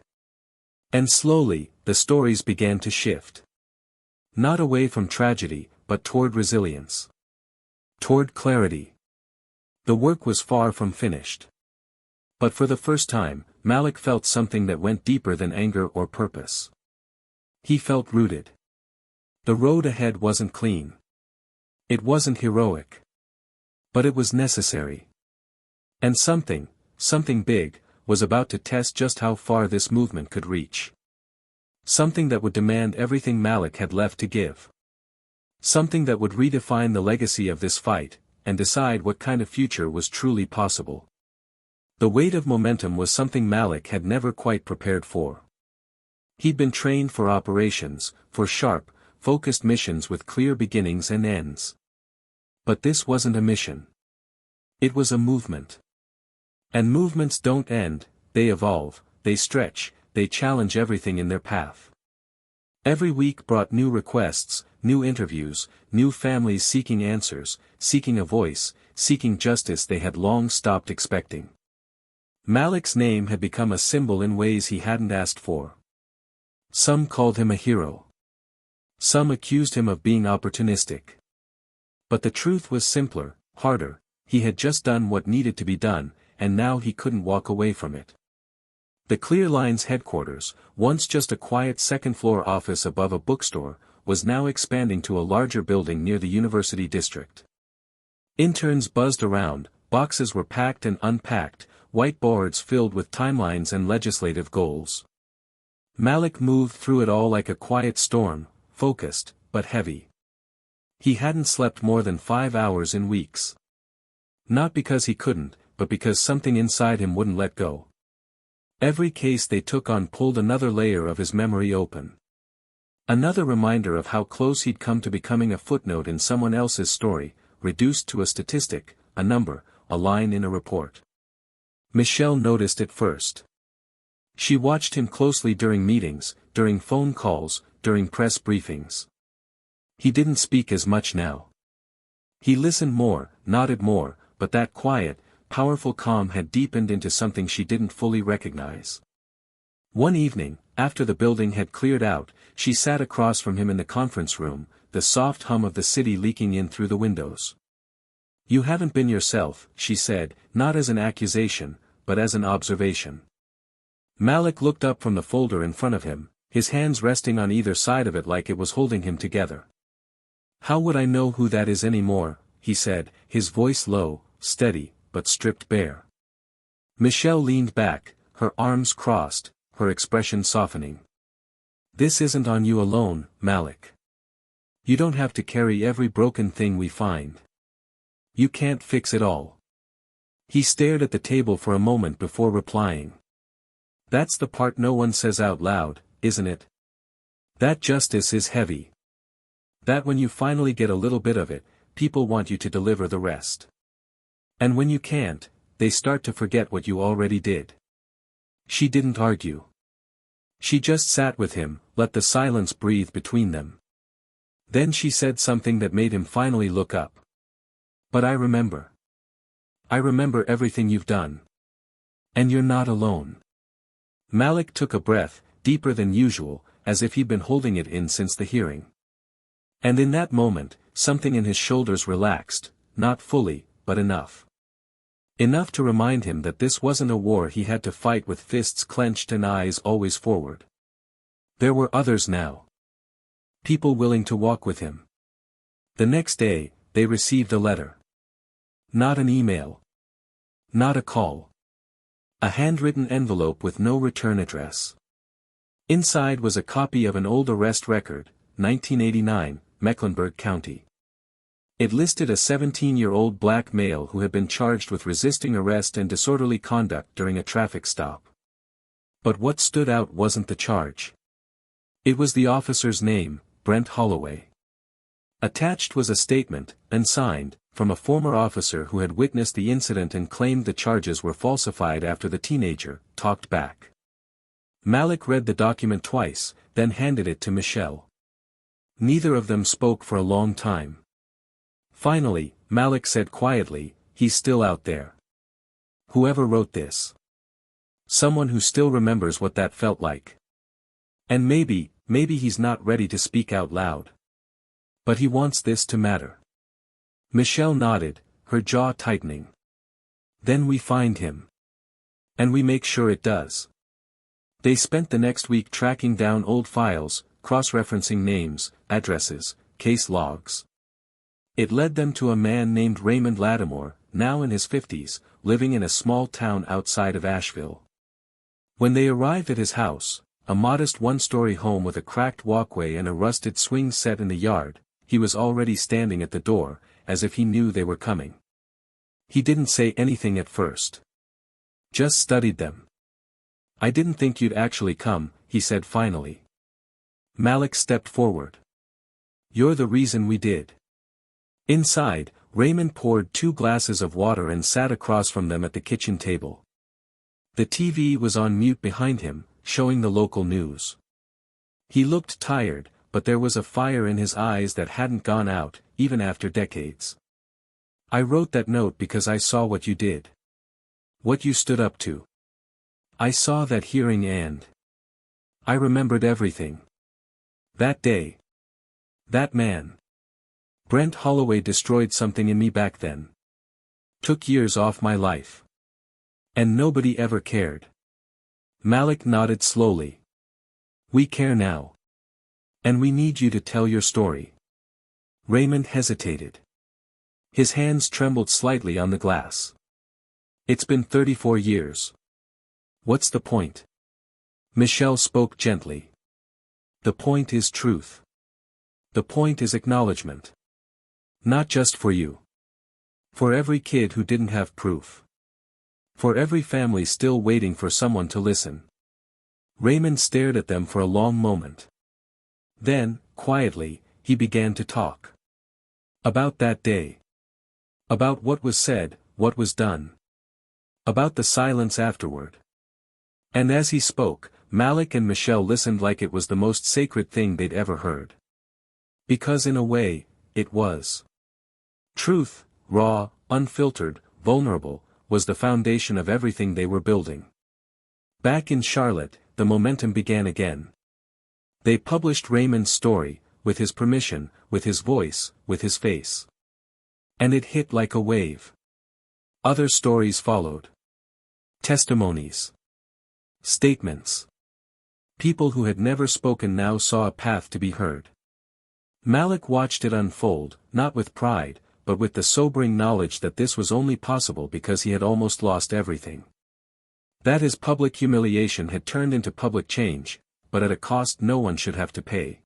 And slowly, the stories began to shift. Not away from tragedy, but toward resilience. Toward clarity. The work was far from finished. But for the first time, Malik felt something that went deeper than anger or purpose. He felt rooted. The road ahead wasn't clean. It wasn't heroic. But it was necessary. And something big, was about to test just how far this movement could reach. Something that would demand everything Malik had left to give. Something that would redefine the legacy of this fight, and decide what kind of future was truly possible. The weight of momentum was something Malik had never quite prepared for. He'd been trained for operations, for sharp, focused missions with clear beginnings and ends. But this wasn't a mission. It was a movement. And movements don't end, they evolve, they stretch, they challenge everything in their path. Every week brought new requests, new interviews, new families seeking answers, seeking a voice, seeking justice they had long stopped expecting. Malik's name had become a symbol in ways he hadn't asked for. Some called him a hero. Some accused him of being opportunistic. But the truth was simpler, harder. He had just done what needed to be done, and now he couldn't walk away from it. The Clear Line's headquarters, once just a quiet second-floor office above a bookstore, was now expanding to a larger building near the university district. Interns buzzed around, boxes were packed and unpacked, whiteboards filled with timelines and legislative goals. Malik moved through it all like a quiet storm, focused, but heavy. He hadn't slept more than 5 hours in weeks. Not because he couldn't, but because something inside him wouldn't let go. Every case they took on pulled another layer of his memory open. Another reminder of how close he'd come to becoming a footnote in someone else's story, reduced to a statistic, a number, a line in a report. Michelle noticed it first. She watched him closely during meetings, during phone calls, during press briefings. He didn't speak as much now. He listened more, nodded more, but that quiet, powerful calm had deepened into something she didn't fully recognize. One evening, after the building had cleared out, she sat across from him in the conference room, the soft hum of the city leaking in through the windows. "You haven't been yourself," she said, not as an accusation, but as an observation. Malik looked up from the folder in front of him, his hands resting on either side of it like it was holding him together. How would I know who that is anymore, he said, his voice low, steady, but stripped bare. Michelle leaned back, her arms crossed, her expression softening. This isn't on you alone, Malik. You don't have to carry every broken thing we find. You can't fix it all. He stared at the table for a moment before replying. That's the part no one says out loud, isn't it? That justice is heavy. That when you finally get a little bit of it, people want you to deliver the rest. And when you can't, they start to forget what you already did. She didn't argue. She just sat with him, let the silence breathe between them. Then she said something that made him finally look up. But I remember. I remember everything you've done. And you're not alone. Malik took a breath, deeper than usual, as if he'd been holding it in since the hearing. And in that moment, something in his shoulders relaxed, not fully, but enough. Enough to remind him that this wasn't a war he had to fight with fists clenched and eyes always forward. There were others now. People willing to walk with him. The next day, they received a letter. Not an email. Not a call. A handwritten envelope with no return address. Inside was a copy of an old arrest record, 1989, Mecklenburg County. It listed a 17-year-old black male who had been charged with resisting arrest and disorderly conduct during a traffic stop. But what stood out wasn't the charge. It was the officer's name, Brent Holloway. Attached was a statement, unsigned, from a former officer who had witnessed the incident and claimed the charges were falsified after the teenager talked back. Malik read the document twice, then handed it to Michelle. Neither of them spoke for a long time. Finally, Malik said quietly, "He's still out there. Whoever wrote this. Someone who still remembers what that felt like. And maybe he's not ready to speak out loud. But he wants this to matter." Michelle nodded, her jaw tightening. "Then we find him. And we make sure it does." They spent the next week tracking down old files, cross-referencing names, addresses, case logs. It led them to a man named Raymond Lattimore, now in his 50s, living in a small town outside of Asheville. When they arrived at his house, a modest one-story home with a cracked walkway and a rusted swing set in the yard, he was already standing at the door, as if he knew they were coming. He didn't say anything at first. Just studied them. "I didn't think you'd actually come," he said finally. Malik stepped forward. "You're the reason we did." Inside, Raymond poured 2 glasses of water and sat across from them at the kitchen table. The TV was on mute behind him, showing the local news. He looked tired, but there was a fire in his eyes that hadn't gone out, even after decades. "I wrote that note because I saw what you did. What you stood up to. I saw that hearing and I remembered everything. That day. That man. Brent Holloway destroyed something in me back then. Took years off my life. And nobody ever cared." Malik nodded slowly. "We care now. And we need you to tell your story." Raymond hesitated. His hands trembled slightly on the glass. "It's been 34 years. What's the point?" Michelle spoke gently. "The point is truth. The point is acknowledgement. Not just for you. For every kid who didn't have proof. For every family still waiting for someone to listen." Raymond stared at them for a long moment. Then, quietly, he began to talk. About that day. About what was said, what was done. About the silence afterward. And as he spoke, Malik and Michelle listened like it was the most sacred thing they'd ever heard. Because in a way, it was. Truth, raw, unfiltered, vulnerable, was the foundation of everything they were building. Back in Charlotte, the momentum began again. They published Raymond's story, with his permission, with his voice, with his face. And it hit like a wave. Other stories followed. Testimonies. Statements. People who had never spoken now saw a path to be heard. Malik watched it unfold, not with pride, but with the sobering knowledge that this was only possible because he had almost lost everything. That his public humiliation had turned into public change, but at a cost no one should have to pay.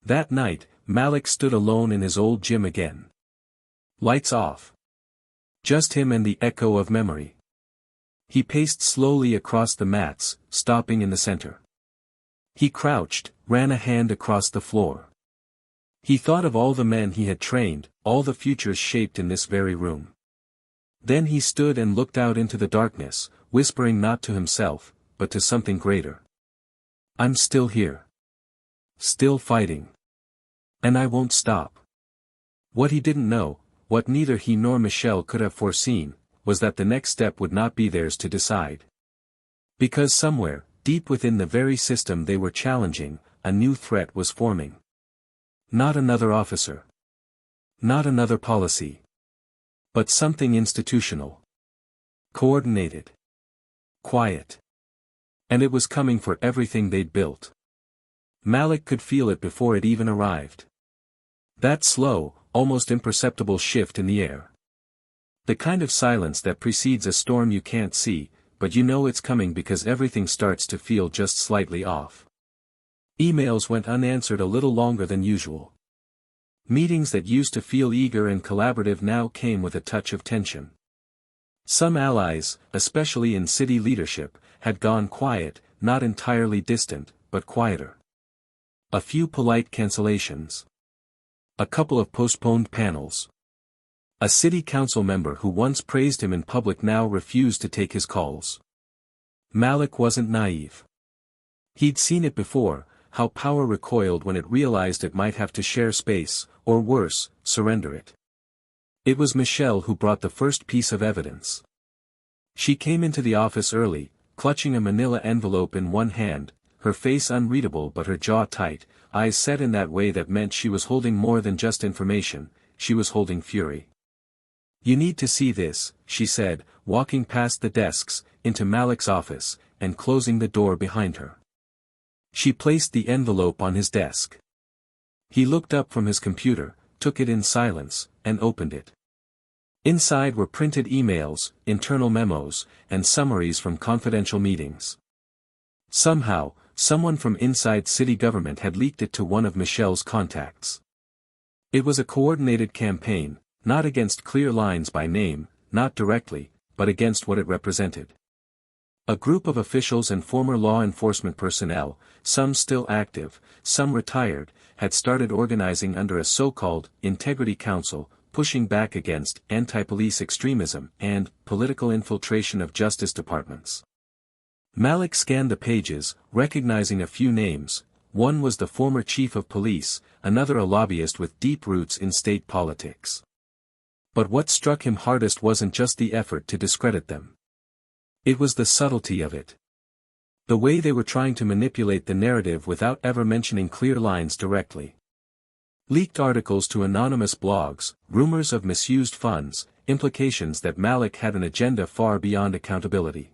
That night, Malik stood alone in his old gym again. Lights off. Just him and the echo of memory. He paced slowly across the mats, stopping in the center. He crouched, ran a hand across the floor. He thought of all the men he had trained, all the futures shaped in this very room. Then he stood and looked out into the darkness, whispering not to himself, but to something greater. I'm still here. Still fighting. And I won't stop. What he didn't know, what neither he nor Michelle could have foreseen, was that the next step would not be theirs to decide. Because somewhere, deep within the very system they were challenging, a new threat was forming. Not another officer. Not another policy. But something institutional. Coordinated. Quiet. And it was coming for everything they'd built. Malik could feel it before it even arrived. That slow, almost imperceptible shift in the air. The kind of silence that precedes a storm you can't see, but you know it's coming because everything starts to feel just slightly off. Emails went unanswered a little longer than usual. Meetings that used to feel eager and collaborative now came with a touch of tension. Some allies, especially in city leadership, had gone quiet, not entirely distant, but quieter. A few polite cancellations. A couple of postponed panels. A city council member who once praised him in public now refused to take his calls. Malik wasn't naive. He'd seen it before, how power recoiled when it realized it might have to share space, or worse, surrender it. It was Michelle who brought the first piece of evidence. She came into the office early, clutching a manila envelope in one hand, her face unreadable but her jaw tight, eyes set in that way that meant she was holding more than just information, she was holding fury. You need to see this, she said, walking past the desks, into Malik's office, and closing the door behind her. She placed the envelope on his desk. He looked up from his computer, took it in silence, and opened it. Inside were printed emails, internal memos, and summaries from confidential meetings. Somehow, someone from inside city government had leaked it to one of Michelle's contacts. It was a coordinated campaign, not against clear lines by name, not directly, but against what it represented. A group of officials and former law enforcement personnel, some still active, some retired, had started organizing under a so-called Integrity Council, pushing back against anti-police extremism and political infiltration of justice departments. Malik scanned the pages, recognizing a few names. One was the former chief of police, another a lobbyist with deep roots in state politics. But what struck him hardest wasn't just the effort to discredit them. It was the subtlety of it. The way they were trying to manipulate the narrative without ever mentioning clear lines directly. Leaked articles to anonymous blogs, rumors of misused funds, implications that Malik had an agenda far beyond accountability.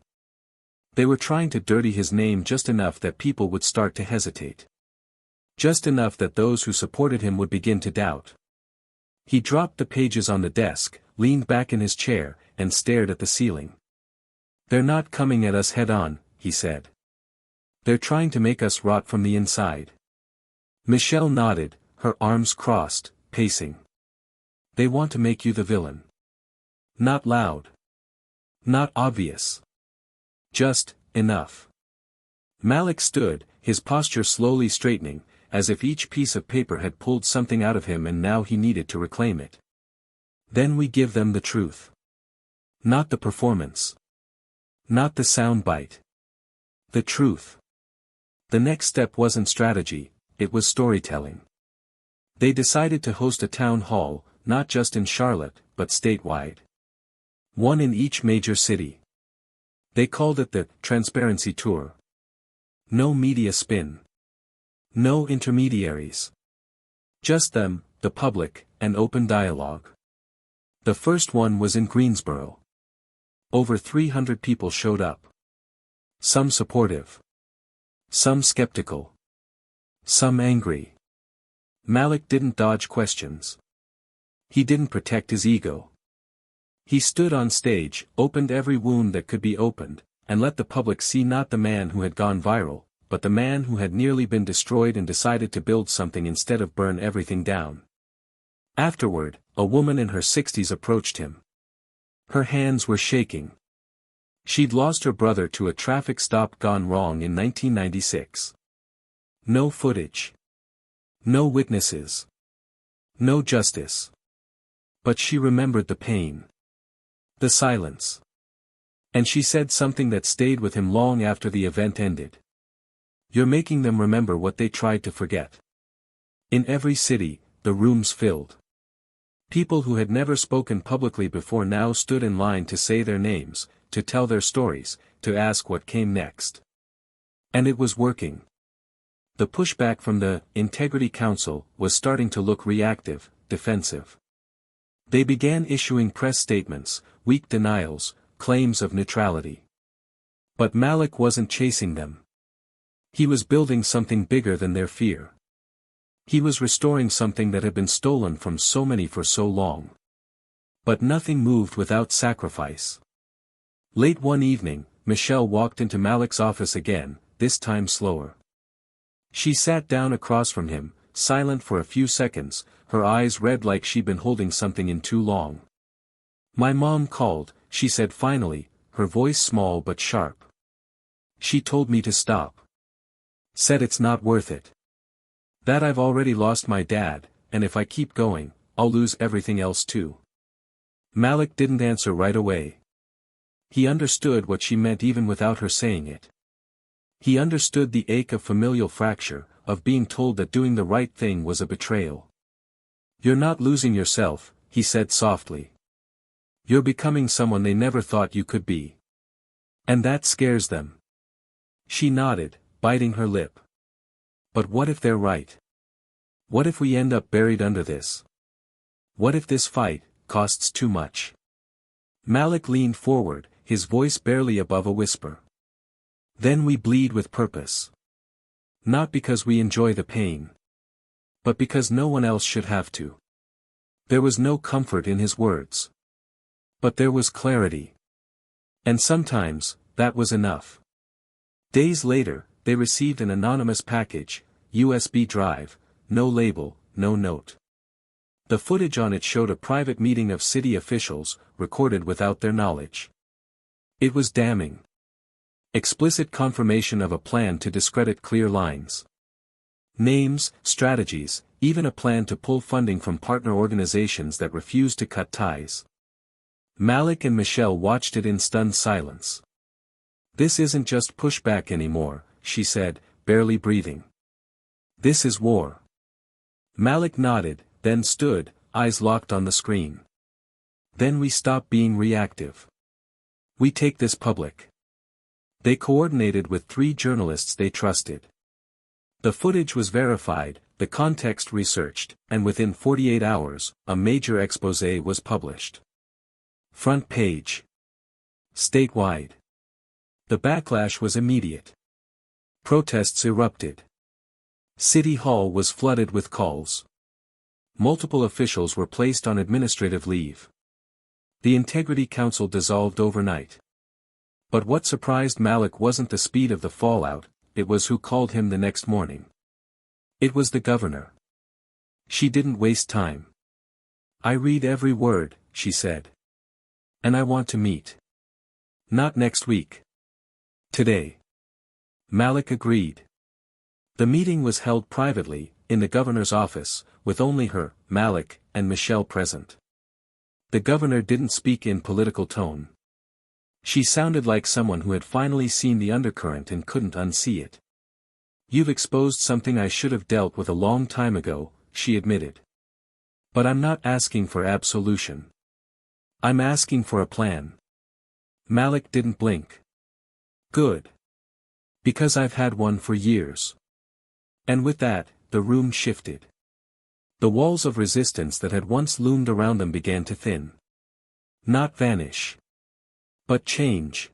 They were trying to dirty his name just enough that people would start to hesitate. Just enough that those who supported him would begin to doubt. He dropped the pages on the desk, leaned back in his chair, and stared at the ceiling. They're not coming at us head-on, he said. They're trying to make us rot from the inside. Michelle nodded, her arms crossed, pacing. They want to make you the villain. Not loud. Not obvious. Just, enough. Malik stood, his posture slowly straightening, as if each piece of paper had pulled something out of him and now he needed to reclaim it. Then we give them the truth. Not the performance. Not the soundbite. The truth. The next step wasn't strategy, it was storytelling. They decided to host a town hall, not just in Charlotte, but statewide. One in each major city. They called it the Transparency Tour. No media spin. No intermediaries. Just them, the public, and open dialogue. The first one was in Greensboro. Over 300 people showed up. Some supportive. Some skeptical. Some angry. Malik didn't dodge questions. He didn't protect his ego. He stood on stage, opened every wound that could be opened, and let the public see not the man who had gone viral, but the man who had nearly been destroyed and decided to build something instead of burn everything down. Afterward, a woman in her 60s approached him. Her hands were shaking. She'd lost her brother to a traffic stop gone wrong in 1996. No footage. No witnesses. No justice. But she remembered the pain. The silence. And she said something that stayed with him long after the event ended. You're making them remember what they tried to forget. In every city, the rooms filled. People who had never spoken publicly before now stood in line to say their names, to tell their stories, to ask what came next. And it was working. The pushback from the Integrity Council was starting to look reactive, defensive. They began issuing press statements, weak denials, claims of neutrality. But Malik wasn't chasing them. He was building something bigger than their fear. He was restoring something that had been stolen from so many for so long. But nothing moved without sacrifice. Late one evening, Michelle walked into Malik's office again, this time slower. She sat down across from him, silent for a few seconds, her eyes red like she'd been holding something in too long. My mom called, she said finally, her voice small but sharp. She told me to stop. Said it's not worth it. That I've already lost my dad, and if I keep going, I'll lose everything else too. Malik didn't answer right away. He understood what she meant even without her saying it. He understood the ache of familial fracture, of being told that doing the right thing was a betrayal. You're not losing yourself, he said softly. You're becoming someone they never thought you could be. And that scares them. She nodded, biting her lip. But what if they're right? What if we end up buried under this? What if this fight costs too much? Malik leaned forward, his voice barely above a whisper. Then we bleed with purpose. Not because we enjoy the pain. But because no one else should have to. There was no comfort in his words. But there was clarity. And sometimes, that was enough. Days later, they received an anonymous package, USB drive, no label, no note. The footage on it showed a private meeting of city officials, recorded without their knowledge. It was damning. Explicit confirmation of a plan to discredit clear lines. Names, strategies, even a plan to pull funding from partner organizations that refused to cut ties. Malik and Michelle watched it in stunned silence. This isn't just pushback anymore, she said, barely breathing. This is war. Malik nodded, then stood, eyes locked on the screen. Then we stop being reactive. We take this public. They coordinated with 3 journalists they trusted. The footage was verified, the context researched, and within 48 hours, a major exposé was published. Front page. Statewide. The backlash was immediate. Protests erupted. City Hall was flooded with calls. Multiple officials were placed on administrative leave. The Integrity Council dissolved overnight. But what surprised Malik wasn't the speed of the fallout, it was who called him the next morning. It was the governor. She didn't waste time. I read every word, she said. And I want to meet. Not next week. Today. Malik agreed. The meeting was held privately, in the governor's office, with only her, Malik, and Michelle present. The governor didn't speak in political tone. She sounded like someone who had finally seen the undercurrent and couldn't unsee it. You've exposed something I should have dealt with a long time ago, she admitted. But I'm not asking for absolution. I'm asking for a plan. Malik didn't blink. Good. Because I've had one for years. And with that, the room shifted. The walls of resistance that had once loomed around them began to thin. Not vanish. But change.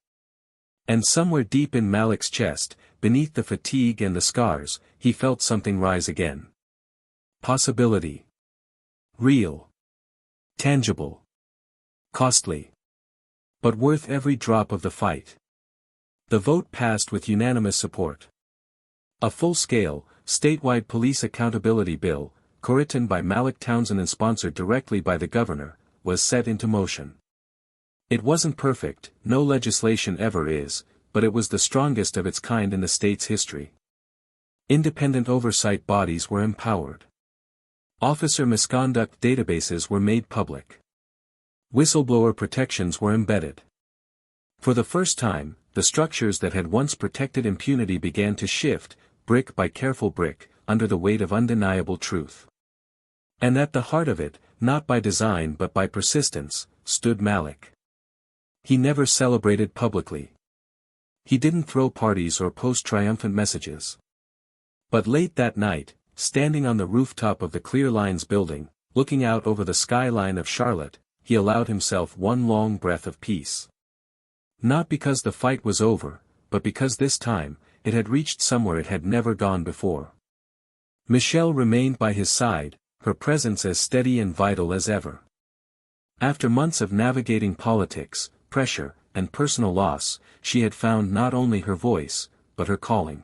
And somewhere deep in Malik's chest, beneath the fatigue and the scars, he felt something rise again. Possibility. Real. Tangible. Costly. But worth every drop of the fight. The vote passed with unanimous support. A full-scale, statewide police accountability bill, co-written by Malik Townsend and sponsored directly by the governor, was set into motion. It wasn't perfect, no legislation ever is, but it was the strongest of its kind in the state's history. Independent oversight bodies were empowered. Officer misconduct databases were made public. Whistleblower protections were embedded. For the first time, the structures that had once protected impunity began to shift, brick by careful brick, under the weight of undeniable truth. And at the heart of it, not by design but by persistence, stood Malik. He never celebrated publicly. He didn't throw parties or post triumphant messages. But late that night, standing on the rooftop of the Clear Lines building, looking out over the skyline of Charlotte, he allowed himself one long breath of peace. Not because the fight was over, but because this time, it had reached somewhere it had never gone before. Michelle remained by his side, her presence as steady and vital as ever. After months of navigating politics, pressure, and personal loss, she had found not only her voice, but her calling.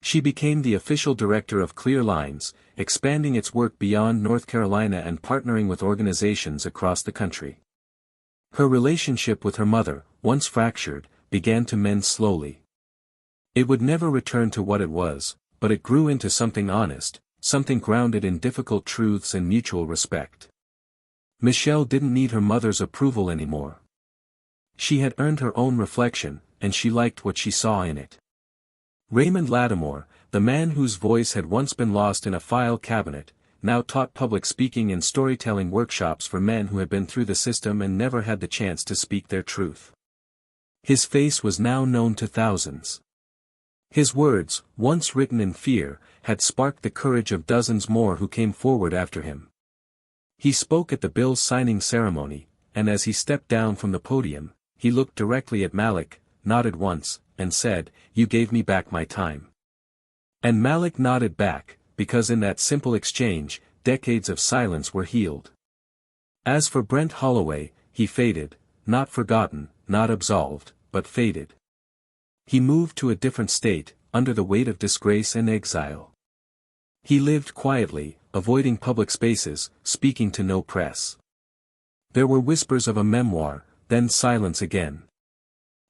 She became the official director of Clear Lines, expanding its work beyond North Carolina and partnering with organizations across the country. Her relationship with her mother, once fractured, began to mend slowly. It would never return to what it was, but it grew into something honest, something grounded in difficult truths and mutual respect. Michelle didn't need her mother's approval anymore. She had earned her own reflection, and she liked what she saw in it. Raymond Lattimore, the man whose voice had once been lost in a file cabinet, now taught public speaking and storytelling workshops for men who had been through the system and never had the chance to speak their truth. His face was now known to thousands. His words, once written in fear, had sparked the courage of dozens more who came forward after him. He spoke at the bill's signing ceremony, and as he stepped down from the podium, he looked directly at Malik, nodded once, and said, "You gave me back my time." And Malik nodded back, because in that simple exchange, decades of silence were healed. As for Brent Holloway, he faded, not forgotten, not absolved, but faded. He moved to a different state, under the weight of disgrace and exile. He lived quietly, avoiding public spaces, speaking to no press. There were whispers of a memoir, then silence again.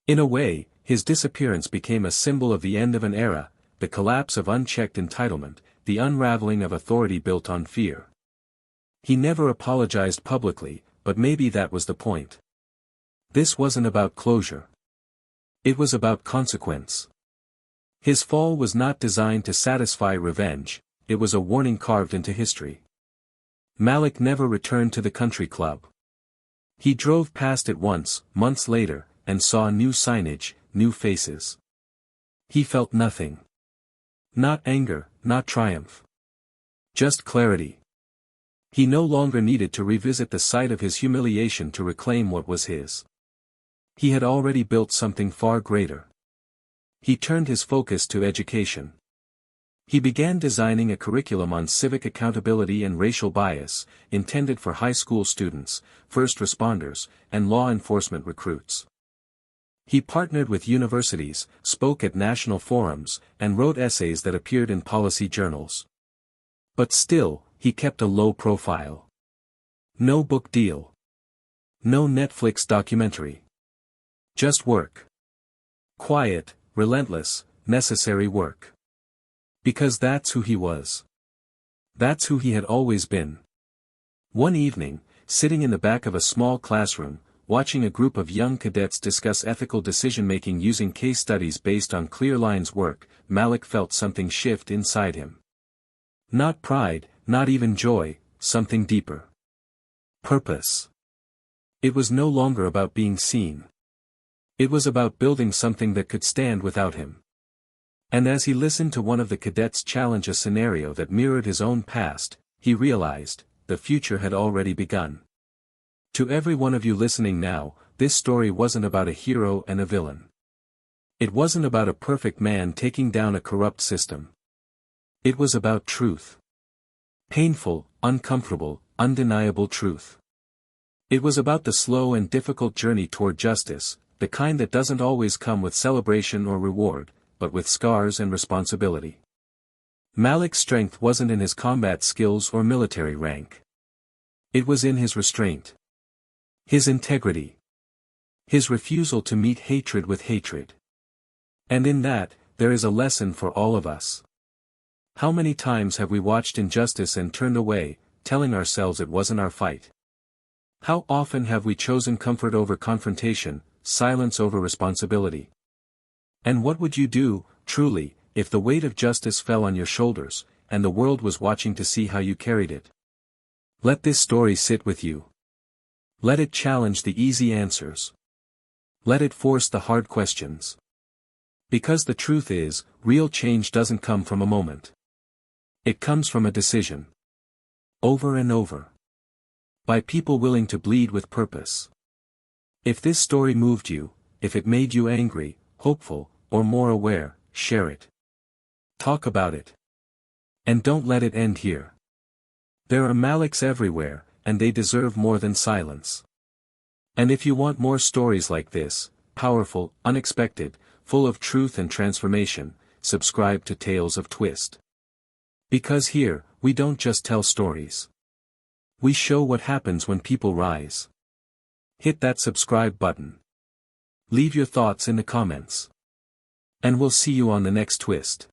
In a way, his disappearance became a symbol of the end of an era, the collapse of unchecked entitlement, the unraveling of authority built on fear. He never apologized publicly, but maybe that was the point. This wasn't about closure. It was about consequence. His fall was not designed to satisfy revenge, it was a warning carved into history. Malik never returned to the country club. He drove past it once, months later, and saw new signage, new faces. He felt nothing. Not anger, not triumph. Just clarity. He no longer needed to revisit the site of his humiliation to reclaim what was his. He had already built something far greater. He turned his focus to education. He began designing a curriculum on civic accountability and racial bias, intended for high school students, first responders, and law enforcement recruits. He partnered with universities, spoke at national forums, and wrote essays that appeared in policy journals. But still, he kept a low profile. No book deal. No Netflix documentary. Just work. Quiet, relentless, necessary work. Because that's who he was. That's who he had always been. One evening, sitting in the back of a small classroom, watching a group of young cadets discuss ethical decision-making using case studies based on Clear Lines work, Malik felt something shift inside him. Not pride, not even joy, something deeper. Purpose. It was no longer about being seen. It was about building something that could stand without him. And as he listened to one of the cadets challenge a scenario that mirrored his own past, he realized, the future had already begun. To every one of you listening now, this story wasn't about a hero and a villain. It wasn't about a perfect man taking down a corrupt system. It was about truth. Painful, uncomfortable, undeniable truth. It was about the slow and difficult journey toward justice, the kind that doesn't always come with celebration or reward, but with scars and responsibility. Malik's strength wasn't in his combat skills or military rank. It was in his restraint. His integrity. His refusal to meet hatred with hatred. And in that, there is a lesson for all of us. How many times have we watched injustice and turned away, telling ourselves it wasn't our fight? How often have we chosen comfort over confrontation, silence over responsibility? And what would you do, truly, if the weight of justice fell on your shoulders, and the world was watching to see how you carried it? Let this story sit with you. Let it challenge the easy answers. Let it force the hard questions. Because the truth is, real change doesn't come from a moment. It comes from a decision. Over and over. By people willing to bleed with purpose. If this story moved you, if it made you angry, hopeful, or more aware, share it. Talk about it. And don't let it end here. There are Maliks everywhere, and they deserve more than silence. And if you want more stories like this, powerful, unexpected, full of truth and transformation, subscribe to Tales of Twist. Because here, we don't just tell stories. We show what happens when people rise. Hit that subscribe button. Leave your thoughts in the comments. And we'll see you on the next twist.